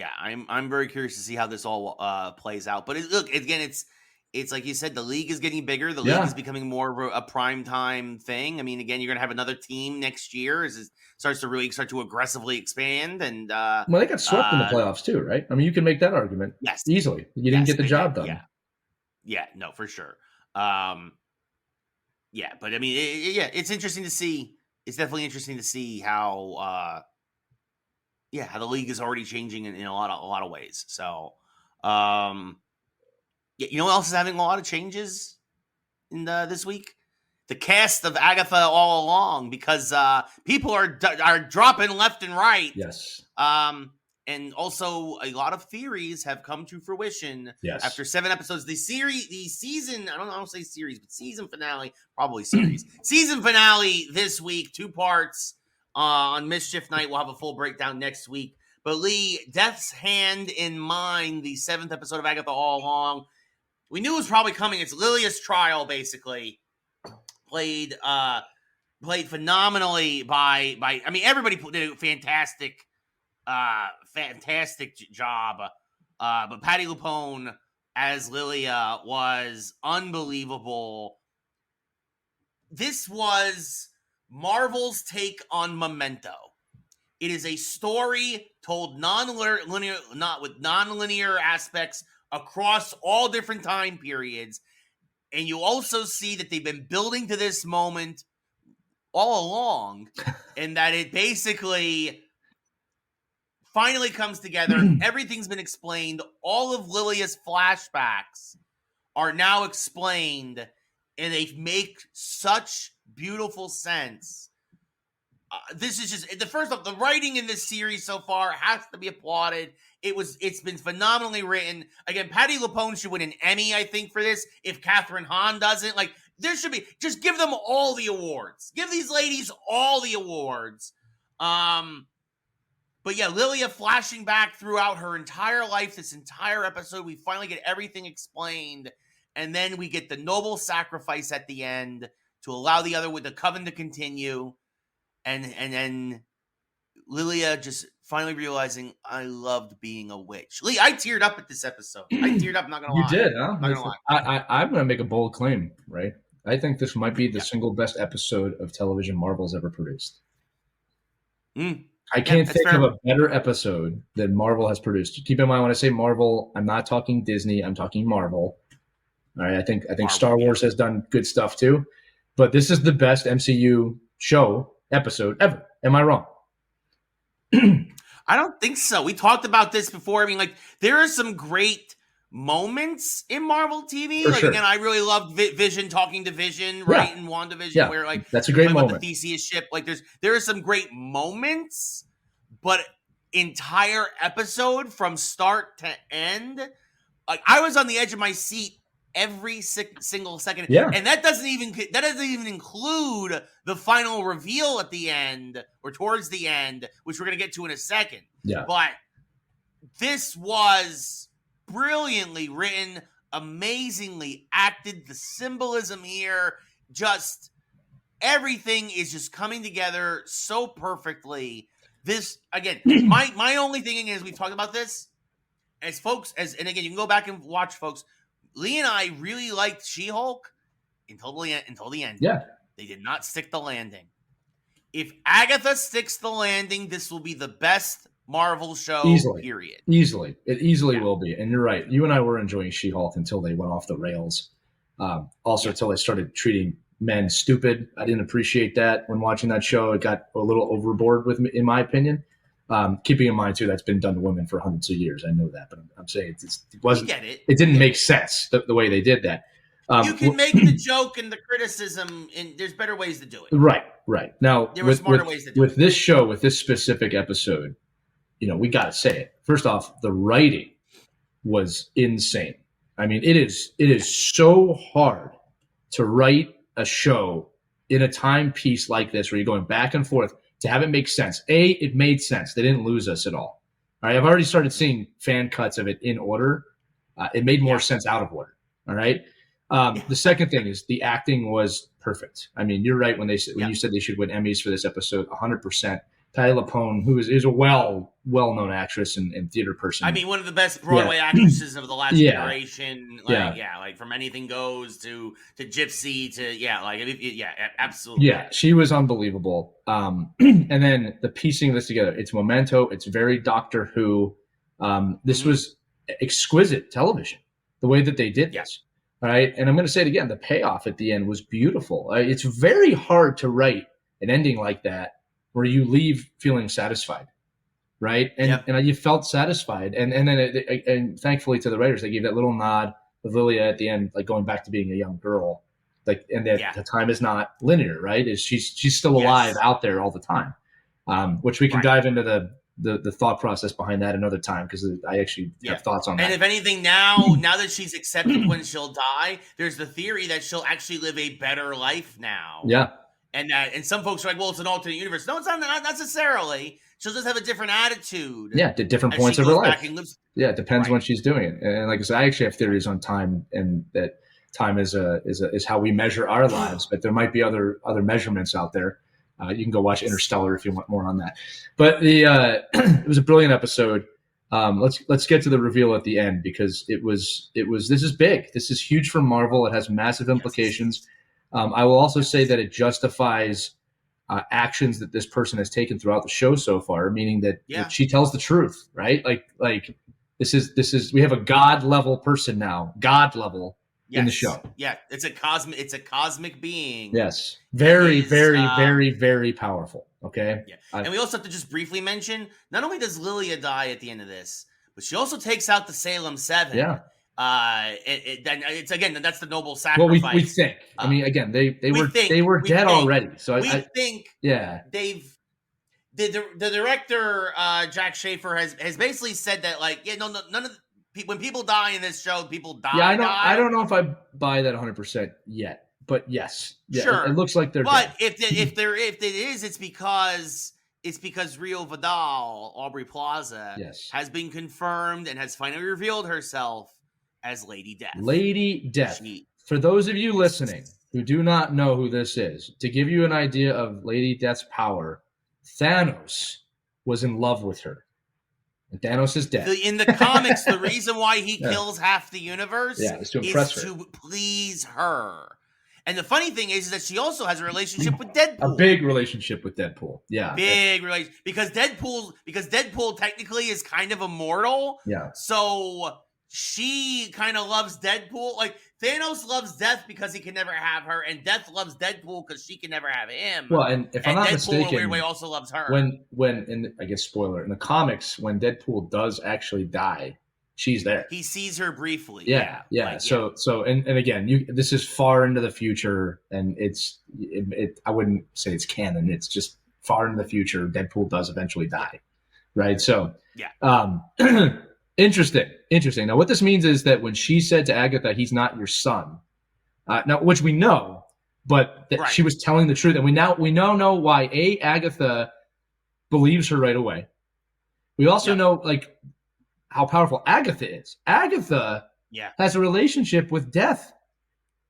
I'm very curious to see how this all plays out. But it's like you said, the league is getting bigger. The league is becoming more of a prime time thing. I mean, again, you're going to have another team next year as it starts to aggressively expand. And well, they got swept in the playoffs too, right? I mean, you can make that argument easily. You didn't get the job done. Yeah, no, for sure. But I mean, it's interesting to see. It's definitely interesting to see how the league is already changing in a lot of ways. So, you know what else is having a lot of changes in this week? The cast of Agatha All Along, because people are dropping left and right. Yes. And also a lot of theories have come to fruition. Yes. After 7 episodes. The season, I don't say series, but season finale, probably series. Season finale this week, 2 parts on Mischief Night. We'll have a full breakdown next week. But Lee, Death's Hand in Mind, the 7th episode of Agatha All Along. We knew it was probably coming. It's Lilia's trial, basically. Played phenomenally by I mean, everybody did a fantastic job. But Patti LuPone as Lilia was unbelievable. This was Marvel's take on Memento. It is a story told with non-linear aspects across all different time periods. And you also see that they've been building to this moment all along, and that it basically finally comes together. Everything's been explained. All of Lilia's flashbacks are now explained, and they make such beautiful sense. This is just the writing in this series so far has to be applauded. It's been phenomenally written. Again, Patti LuPone should win an Emmy, I think, for this. If Catherine Hahn doesn't, there should be, just give them all the awards. Give these ladies all the awards. But yeah, Lilia flashing back throughout her entire life, this entire episode, we finally get everything explained, and then we get the noble sacrifice at the end to allow the coven to continue. And then Lilia just finally realizing, I loved being a witch. Lee, I teared up at this episode. I'm not going to lie. You did, huh? I'm going to make a bold claim, right? I think this might be the single best episode of television Marvel's ever produced. I can't think of a better episode that Marvel has produced. Keep in mind, when I say Marvel, I'm not talking Disney. I'm talking Marvel. All right, I think Marvel, Star Wars has done good stuff too. But this is the best MCU episode ever. Am I wrong? I don't think so. We talked about this before. I mean, there are some great moments in Marvel TV. Sure. Again, I really loved Vision talking to Vision, right, in WandaVision, where that's a great moment. The Theseus ship. There are some great moments, but entire episode from start to end, I was on the edge of my seat every single second. Yeah. And that doesn't even include the final reveal at the end or towards the end, which we're going to get to in a second. Yeah. But this was brilliantly written, amazingly acted. The symbolism here, just everything is just coming together so perfectly. This, again, my only thing is, we've talked about this and again, you can go back and watch, folks. Lee and I really liked She-Hulk until the end. Yeah. They did not stick the landing. If Agatha sticks the landing, this will be the best Marvel show, Easily. period. Easily. It easily will be. And you're right. You and I were enjoying She-Hulk until they went off the rails. Until they started treating men stupid. I didn't appreciate that when watching that show. It got a little overboard with me, in my opinion. Keeping in mind, too, that's been done to women for hundreds of years. I know that, but I'm saying it wasn't. It didn't make sense the way they did that. You can make the joke and the criticism, and there's better ways to do it. Right. Now, there were smarter ways to do it. With this show, with this specific episode, we got to say it. First off, the writing was insane. I mean, it is so hard to write a show in a timepiece like this where you're going back and forth to have it make sense. It made sense. They didn't lose us at all. All right, I've already started seeing fan cuts of it in order. It made more sense out of order. All right. The second thing is the acting was perfect. I mean, you're right when you said they should win Emmys for this episode, 100%. Patti LuPone, who is a well-known actress and theater person. I mean, one of the best Broadway actresses of the last generation. Like from Anything Goes to Gypsy to absolutely. Yeah, she was unbelievable. And then the piecing this together, it's Memento. It's very Doctor Who. This was exquisite television, the way that they did this. All right, and I'm going to say it again. The payoff at the end was beautiful. It's very hard to write an ending like that where you leave feeling satisfied, right? And you felt satisfied, and then thankfully to the writers, they gave that little nod of Lilia at the end, like going back to being a young girl, and that the time is not linear, right? She's still alive out there all the time, which we can dive into the thought process behind that another time because I actually have thoughts on that. And if anything, now that she's accepted when she'll die, there's the theory that she'll actually live a better life now. Yeah. And some folks are like, well, it's an alternate universe. No, it's not necessarily. She'll just have a different attitude. Yeah, at different points of her life. It depends when she's doing it. And like I said, I actually have theories on time, and that time is how we measure our lives. But there might be other measurements out there. You can go watch Interstellar if you want more on that. But it was a brilliant episode. Let's get to the reveal at the end because it was. This is big. This is huge for Marvel. It has massive implications. I will also say that it justifies actions that this person has taken throughout the show so far, meaning that she tells the truth, right? Like this is we have a God level person now, God level in the show. Yeah, it's a cosmic being. Yes, very, very powerful. Okay, and we also have to just briefly mention: not only does Lilia die at the end of this, but she also takes out the Salem 7. Yeah. It's again that's the noble sacrifice. Well, we think. I mean, again, they were dead already. So we think. Yeah. The director Jack Schaefer has basically said that none of when people die in this show, people die. Yeah, I don't know if I buy that 100% yet, but yes, sure. It looks like they're. But dead. if it is, it's because Rio Vidal, Aubrey Plaza, has been confirmed and has finally revealed herself as Lady Death. Lady Death. For those of you listening who do not know who this is, to give you an idea of Lady Death's power, Thanos was in love with her. And Thanos is dead. In the comics, the reason why he kills half the universe is to impress her. To please her. And the funny thing is that she also has a relationship with Deadpool. A big relationship with Deadpool. Yeah. Big relationship. Because Deadpool technically is kind of immortal. Yeah. So she kind of loves Deadpool. Like Thanos loves Death because he can never have her, and Death loves Deadpool because she can never have him. Well, and if I'm not mistaken, in a weird way also loves her. When I guess spoiler in the comics, when Deadpool does actually die, she's there. He sees her briefly. Yeah. So again, this is far into the future, and I wouldn't say it's canon. It's just far into the future. Deadpool does eventually die, right? So Interesting. Now, what this means is that when she said to Agatha, "He's not your son," now which we know, but that she was telling the truth, and we now know why Agatha believes her right away. We also know how powerful Agatha is. Agatha has a relationship with Death.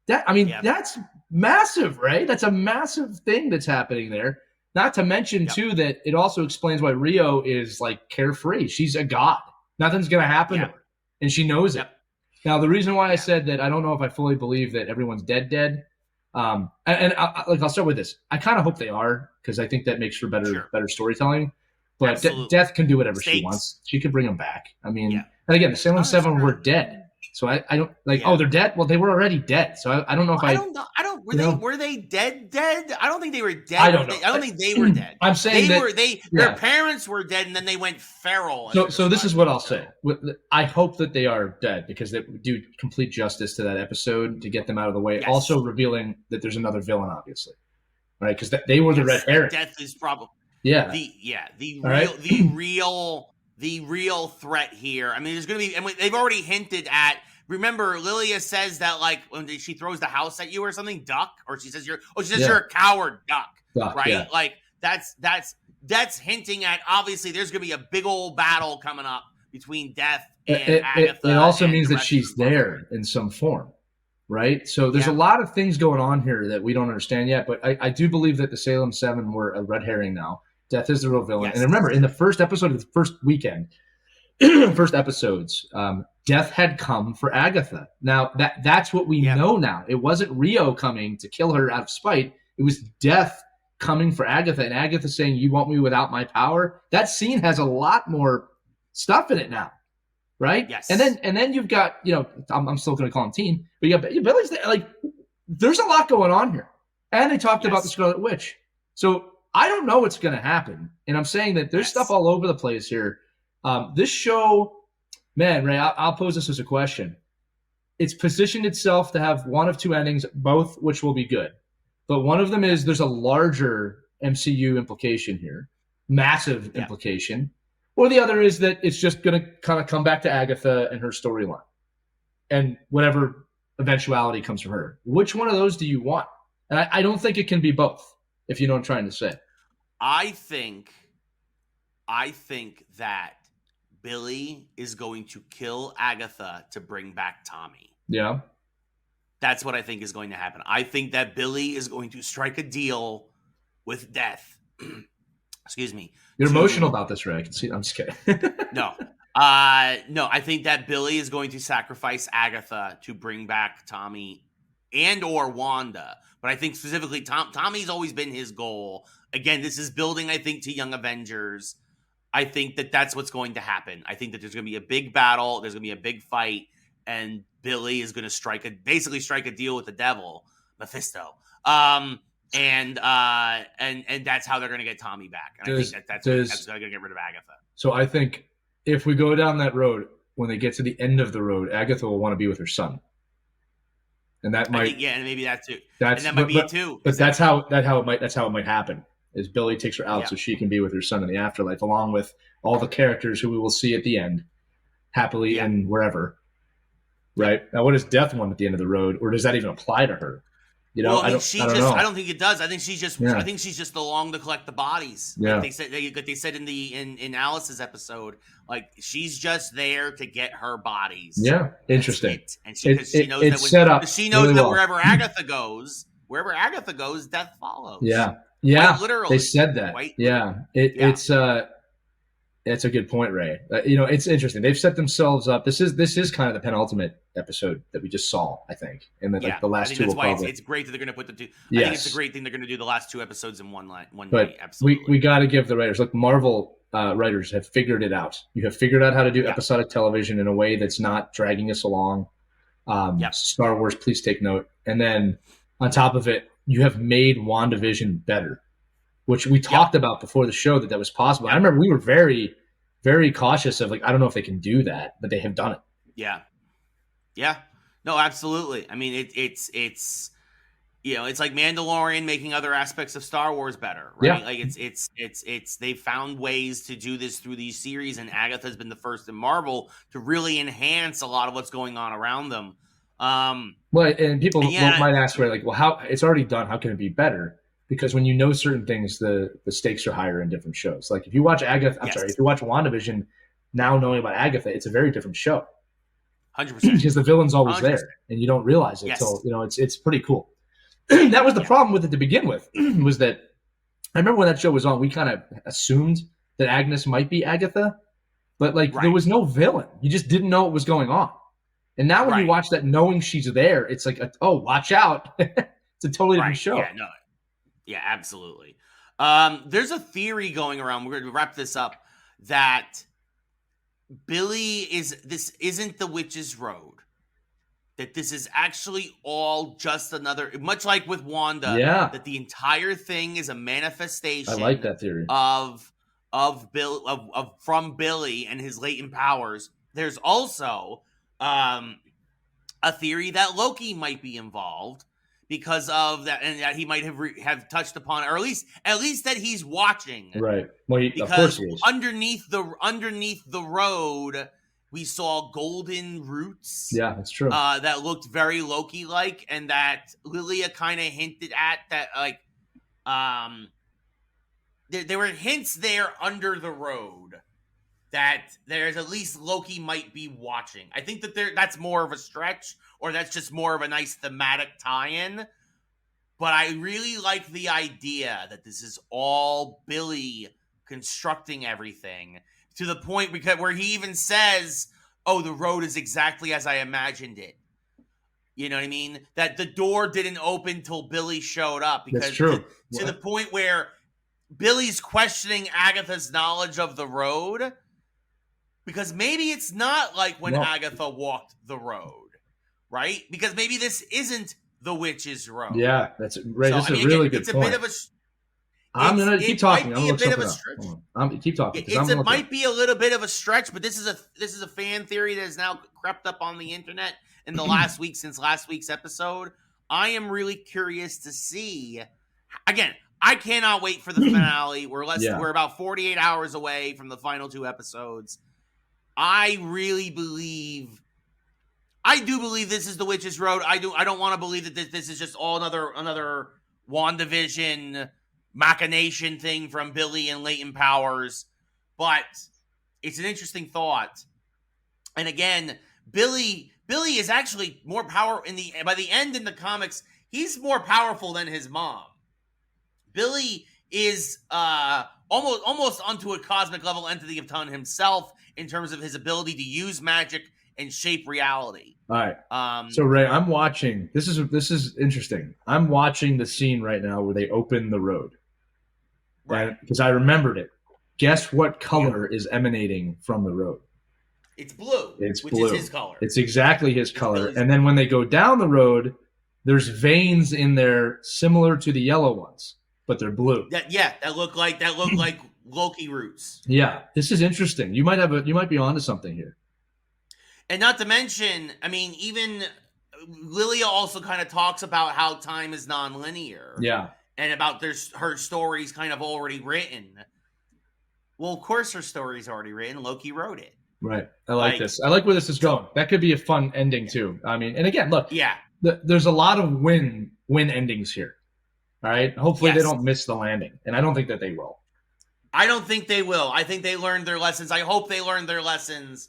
That's massive, right? That's a massive thing that's happening there. Not to mention too that it also explains why Rio is carefree. She's a god. Nothing's going to happen to her, and she knows it. Now, the reason why I said that I don't know if I fully believe that everyone's dead, I'll start with this. I kind of hope they are because I think that makes for better storytelling. But Absolutely. Death can do whatever she Stakes. wants. She can bring them back. I mean, Yeah. and again, the Salem Oh, 7 that's were true. dead. So I don't like, Yeah. oh, they're dead? Well, they were already dead. So I don't know if I don't know. Were they dead? I don't think they were dead. I don't know. I don't think they were dead. I'm saying their parents were dead, and then they went feral. So this is what I'll say. I hope that they are dead because they do complete justice to that episode to get them out of the way. Yes. Also revealing that there's another villain, obviously, right? Because they were the red herring. Death is probably the real threat here. I mean, there's going to be, and they've already hinted at. Remember, Elias says that like when she throws the house at you or something, duck, or she says you're a coward, duck, right? Yeah. Like that's hinting at obviously there's going to be a big old battle coming up between Death and Agatha. It also means that she's there in some form, right? So there's a lot of things going on here that we don't understand yet. But I do believe that the Salem 7 were a red herring now. Death is the real villain. Yes. And remember, in the first episode of the first weekend, first episodes, Death had come for Agatha. Now that's what we know now. It wasn't Rio coming to kill her out of spite. It was Death coming for Agatha, and Agatha saying, "You want me without my power?" That scene has a lot more stuff in it now, right? Yes. And then you've got, I'm still going to call him Teen, but you got Billy's there. Like, there's a lot going on here, and they talked about the Scarlet Witch. So I don't know what's going to happen, and I'm saying that there's stuff all over the place here. This show, man, Ray, I'll pose this as a question. It's positioned itself to have one of two endings, both which will be good. But one of them is there's a larger MCU implication here, massive implication. Or the other is that it's just going to kind of come back to Agatha and her storyline and whatever eventuality comes from her. Which one of those do you want? And I don't think it can be both, if you know what I'm trying to say. I think that Billy is going to kill Agatha to bring back Tommy. Yeah. That's what I think is going to happen. I think that Billy is going to strike a deal with Death. Excuse me. You're emotional about this, Ray. I can see. I'm just kidding. No. I think that Billy is going to sacrifice Agatha to bring back Tommy and or Wanda. But I think specifically Tommy's always been his goal. Again, this is building, I think, to Young Avengers. I think that that's what's going to happen. I think that there's going to be a big battle. There's going to be a big fight. And Billy is going to basically strike a deal with the devil, Mephisto. And that's how they're going to get Tommy back. And I think that's how they're going to get rid of Agatha. So I think if we go down that road, when they get to the end of the road, Agatha will want to be with her son. And that might, and maybe that too. That might be it too. But that's how it might happen. Is Billy takes her out so she can be with her son in the afterlife, along with all the characters who we will see at the end, happily and wherever. Right now, what does Death want at the end of the road, or does that even apply to her? I don't know. I don't think it does. I think she's just along to collect the bodies. Yeah. Like they said in Alice's episode, like she's just there to get her bodies. Yeah, interesting. And she knows that wherever Agatha goes, Death follows. Yeah. Quite literally, they said that. It's a good point, Ray. It's interesting. They've set themselves up. This is kind of the penultimate episode that we just saw, I think, and then the last two. That's why it's great that they're going to put the two. I think it's a great thing they're going to do the last two episodes in one night. Absolutely. We got to give the writers. Look, Marvel writers have figured it out. You have figured out how to do episodic television in a way that's not dragging us along. Star Wars, please take note. And then on top of it, you have made WandaVision better, which we talked about before the show that was possible. I remember we were very, very cautious of I don't know if they can do that, but they have done it. Yeah. No, absolutely. I mean, it's like Mandalorian making other aspects of Star Wars better, right? Like it's they've found ways to do this through these series, and Agatha's been the first in Marvel to really enhance a lot of what's going on around them. And people might ask, right, how it's already done. How can it be better? Because when you know certain things, the stakes are higher in different shows. Like if you watch if you watch WandaVision, now knowing about Agatha, it's a very different show. 100%. Because the villain's always 100%. There, and you don't realize it until it's pretty cool. That was the problem with it to begin with. Was that I remember when that show was on, we kind of assumed that Agnes might be Agatha, but there was no villain. You just didn't know what was going on. And now when you watch that, knowing she's there, it's like, watch out. It's a totally different show. Yeah, absolutely. There's a theory going around. We're going to wrap this up. That this isn't the witch's road. That this is actually all just another, much like with Wanda. Yeah. That the entire thing is a manifestation. I like that theory of from Billy and his latent powers. There's also a theory that Loki might be involved because of that, and that he might have touched upon, or at least that he's watching. Right. Well, because of course he is. underneath the road, we saw golden roots. Yeah, that's true. That looked very Loki-like, and that Lilia kind of hinted at that, like, there were hints there under the road that there's at least Loki might be watching. I think that that's more of a stretch, or that's just more of a nice thematic tie-in. But I really like the idea that this is all Billy constructing everything to the point where he even says, "Oh, the road is exactly as I imagined it." You know what I mean? That the door didn't open till Billy showed up. Because that's true. To the point where Billy's questioning Agatha's knowledge of the road, because maybe it's not like when Agatha walked the road, right? Because maybe this isn't the witch's road. Yeah, that's right. So, this is a really good point. I'm going to keep talking. I'm going to look something up. Keep talking. It might be a little bit of a stretch, but this is a fan theory that has now crept up on the internet in the last week, since last week's episode. I am really curious to see. Again, I cannot wait for the finale. We're about 48 hours away from the final 2 episodes. I do believe this is the witch's road. I don't want to believe that this is just all another WandaVision machination thing from Billy and latent powers, but it's an interesting thought. And again, Billy is actually more power by the end in the comics. He's more powerful than his mom. Billy is almost onto a cosmic level entity of Ton himself in terms of his ability to use magic and shape reality. All right. So Ray, I'm watching. This is interesting. I'm watching the scene right now where they open the road. Right. Because I remembered it. Guess what color is emanating from the road? It's blue. Which is his color. It's exactly his color. And then when they go down the road, there's veins in there similar to the yellow ones, but they're blue. That look like Loki roots. Yeah, this is interesting. You might be onto something here. And not to mention, I mean, even Lilia also kind of talks about how time is nonlinear. Yeah. And about her story's kind of already written. Well, of course her story's already written. Loki wrote it. Right. I like this. I like where this is going. That could be a fun ending too. I mean, and again, look. Yeah. There's a lot of win endings here. All right. Hopefully they don't miss the landing, and I don't think that they will. I don't think they will. I think they learned their lessons. I hope they learned their lessons.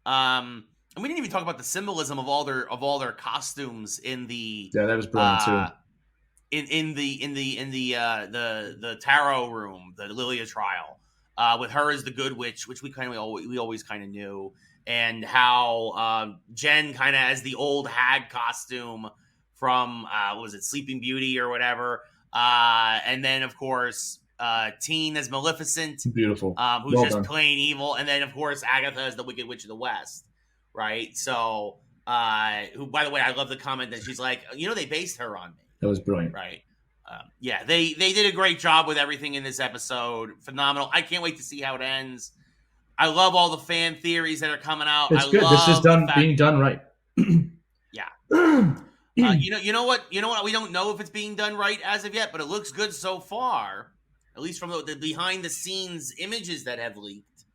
And we didn't even talk about the symbolism of all their costumes in the. Yeah, that was brilliant too. In the tarot room, the Lilia trial, with her as the good witch, which we always kind of knew, and how Jen kind of as the old hag costume from what was it, Sleeping Beauty or whatever, and then of course Teen as Maleficent, beautiful, who's well just done. Plain evil, and then of course Agatha as the Wicked Witch of the West, right? So, who, by the way, I love the comment that she's like, they based her on me. That was brilliant. Right. They did a great job with everything in this episode. Phenomenal. I can't wait to see how it ends. I love all the fan theories that are coming out. It's good. This is being done right. Yeah. You know what? We don't know if it's being done right as of yet, but it looks good so far. At least from the behind the scenes images that have leaked.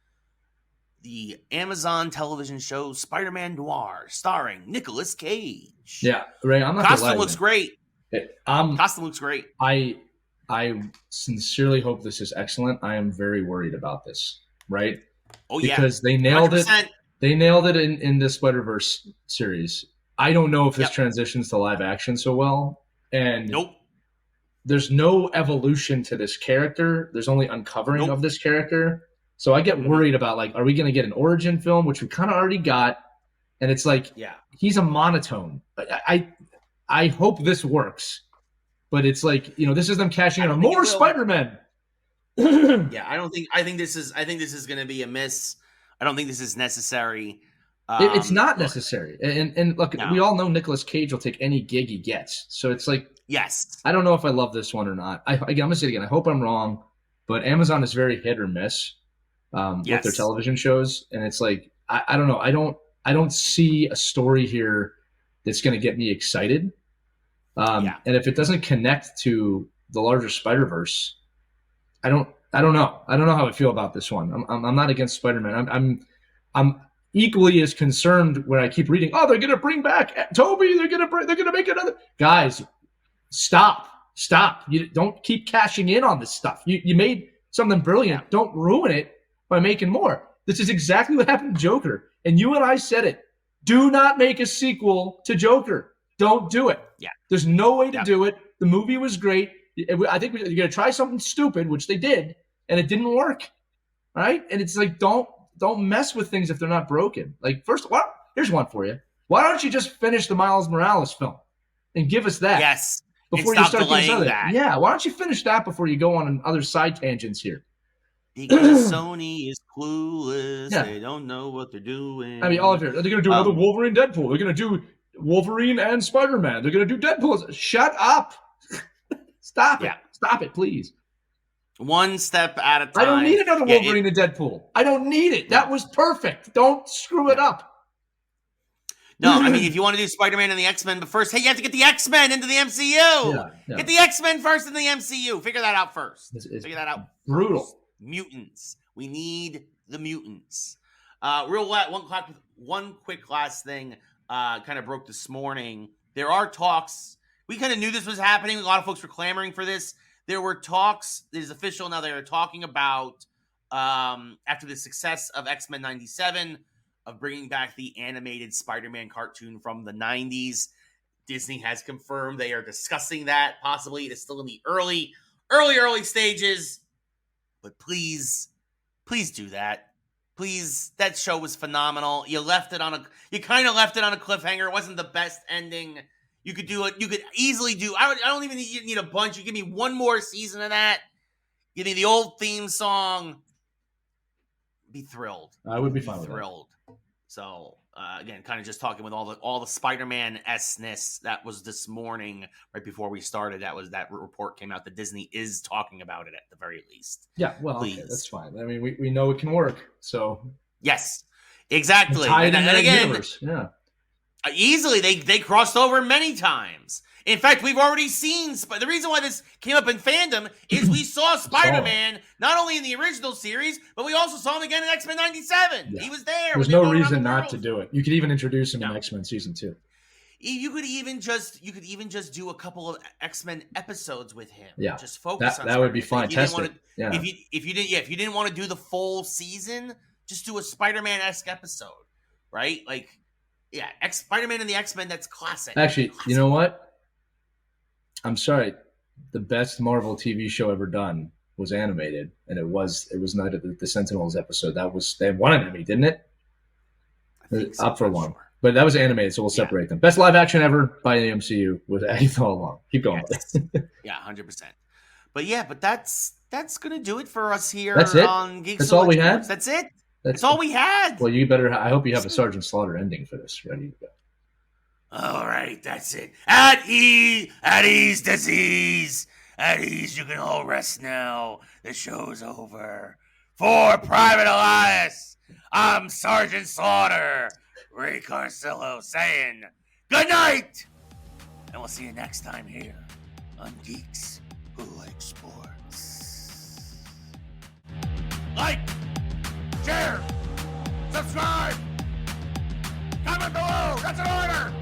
The Amazon television show Spider-Man Noir, starring Nicolas Cage. Yeah, Ray, I'm not. Costume looks great. Costume looks great. I sincerely hope this is excellent. I am very worried about this. Right? Oh yeah, because they nailed 100%. it. They nailed it in the Spider-Verse series. I don't know if this transitions to live action so well. And nope. There's no evolution to this character. There's only uncovering of this character. So I get worried about, like, are we going to get an origin film, which we kind of already got? And it's like, he's a monotone. I hope this works. But it's like, this is them cashing in on more Spider-Man. Yeah, I think this is going to be a miss. I don't think this is necessary. It's not Look, necessary. And look, no. we all know Nicolas Cage will take any gig he gets. So it's like, Yes. I don't know if I love this one or not. I'm going to say it again. I hope I'm wrong, but Amazon is very hit or miss with their television shows. And it's like, I don't know. I don't see a story here that's going to get me excited. And if it doesn't connect to the larger Spider-Verse, I don't know. I don't know how I feel about this one. I'm not against Spider-Man. I'm equally as concerned when I keep reading, oh, they're going to bring back Toby. They're going to make another. Guys, stop. You don't keep cashing in on this stuff. You made something brilliant. Don't ruin it by making more. This is exactly what happened to Joker. And you and I said it. Do not make a sequel to Joker. Don't do it. Yeah. There's no way to do it. The movie was great. I think you're going to try something stupid, which they did, and it didn't work. Right? And it's like, don't mess with things if they're not broken. Like, first, here's one for you. Why don't you just finish the Miles Morales film and give us that? Yes. Before you start doing other that. Yeah. Why don't you finish that before you go on other side tangents here? Because Sony is clueless. Yeah. They don't know what they're doing. I mean, Oliver, they're going to do another Wolverine Deadpool. They're going to do Wolverine and Spider-Man. They're going to do Deadpool. Shut up. Stop it. Stop it, please. One step at a time. I don't need another Wolverine and Deadpool. I don't need it. That was perfect. Don't screw it up. No, I mean, if you want to do Spider-Man and the X-Men, but first, hey, you have to get the X-Men into the MCU. Yeah. Get the X-Men first in the MCU. Figure that out first. Figure that out. Brutal. First. Mutants. We need the mutants. One quick last thing kind of broke this morning. There are talks. We kind of knew this was happening. A lot of folks were clamoring for this. There were talks. It is official now. They are talking about, after the success of X-Men 97, of bringing back the animated Spider-Man cartoon from the 90s. Disney has confirmed they are discussing that. Possibly it is still in the early stages. But please do that. Please, that show was phenomenal. You kind of left it on a cliffhanger. It wasn't the best ending. You could do it. You could easily do. I don't even need a bunch. You give me one more season of that. Give me the old theme song. Be thrilled. I would be fine with thrilled. So again, kind of just talking with all the Spider-Man-esseness that was this morning, right before we started. That report came out that Disney is talking about it at the very least. Yeah, well, okay, that's fine. I mean, we know it can work. So yes, exactly. And again, universe. Yeah. Easily, they crossed over many times. In fact, we've already seen. The reason why this came up in fandom is we saw Spider-Man not only in the original series, but we also saw him again in X-Men 97. Yeah. He was there. There's no reason not to do it. You could even introduce him in X-Men Season 2. You could even just do a couple of X-Men episodes with him. Yeah, just focus on that would be fun. Test it. Yeah. If you didn't want to do the full season, just do a Spider-Man-esque episode, right? Like. Yeah, Spider-Man and the X-Men, that's classic. Actually, you know what? I'm sorry. The best Marvel TV show ever done was animated, and it was Night of the Sentinels episode. They won an Emmy, didn't it? Up for one. Sure. But that was animated, so we'll separate them. Best live action ever by the MCU was Agatha All Along. Keep going. Yes. Yeah, 100%. But that's going to do it for us here on Geeks That's all we had? That's it. That's all we had. Well, I hope you have a Sergeant Slaughter ending for this ready to go. All right, that's it. At ease, disease. At ease, you can all rest now. The show's over. For Private Elias, I'm Sergeant Slaughter, Ray Carsillo, saying good night. And we'll see you next time here on Geeks Who Like Sports. Like, share, subscribe, comment below. That's an order.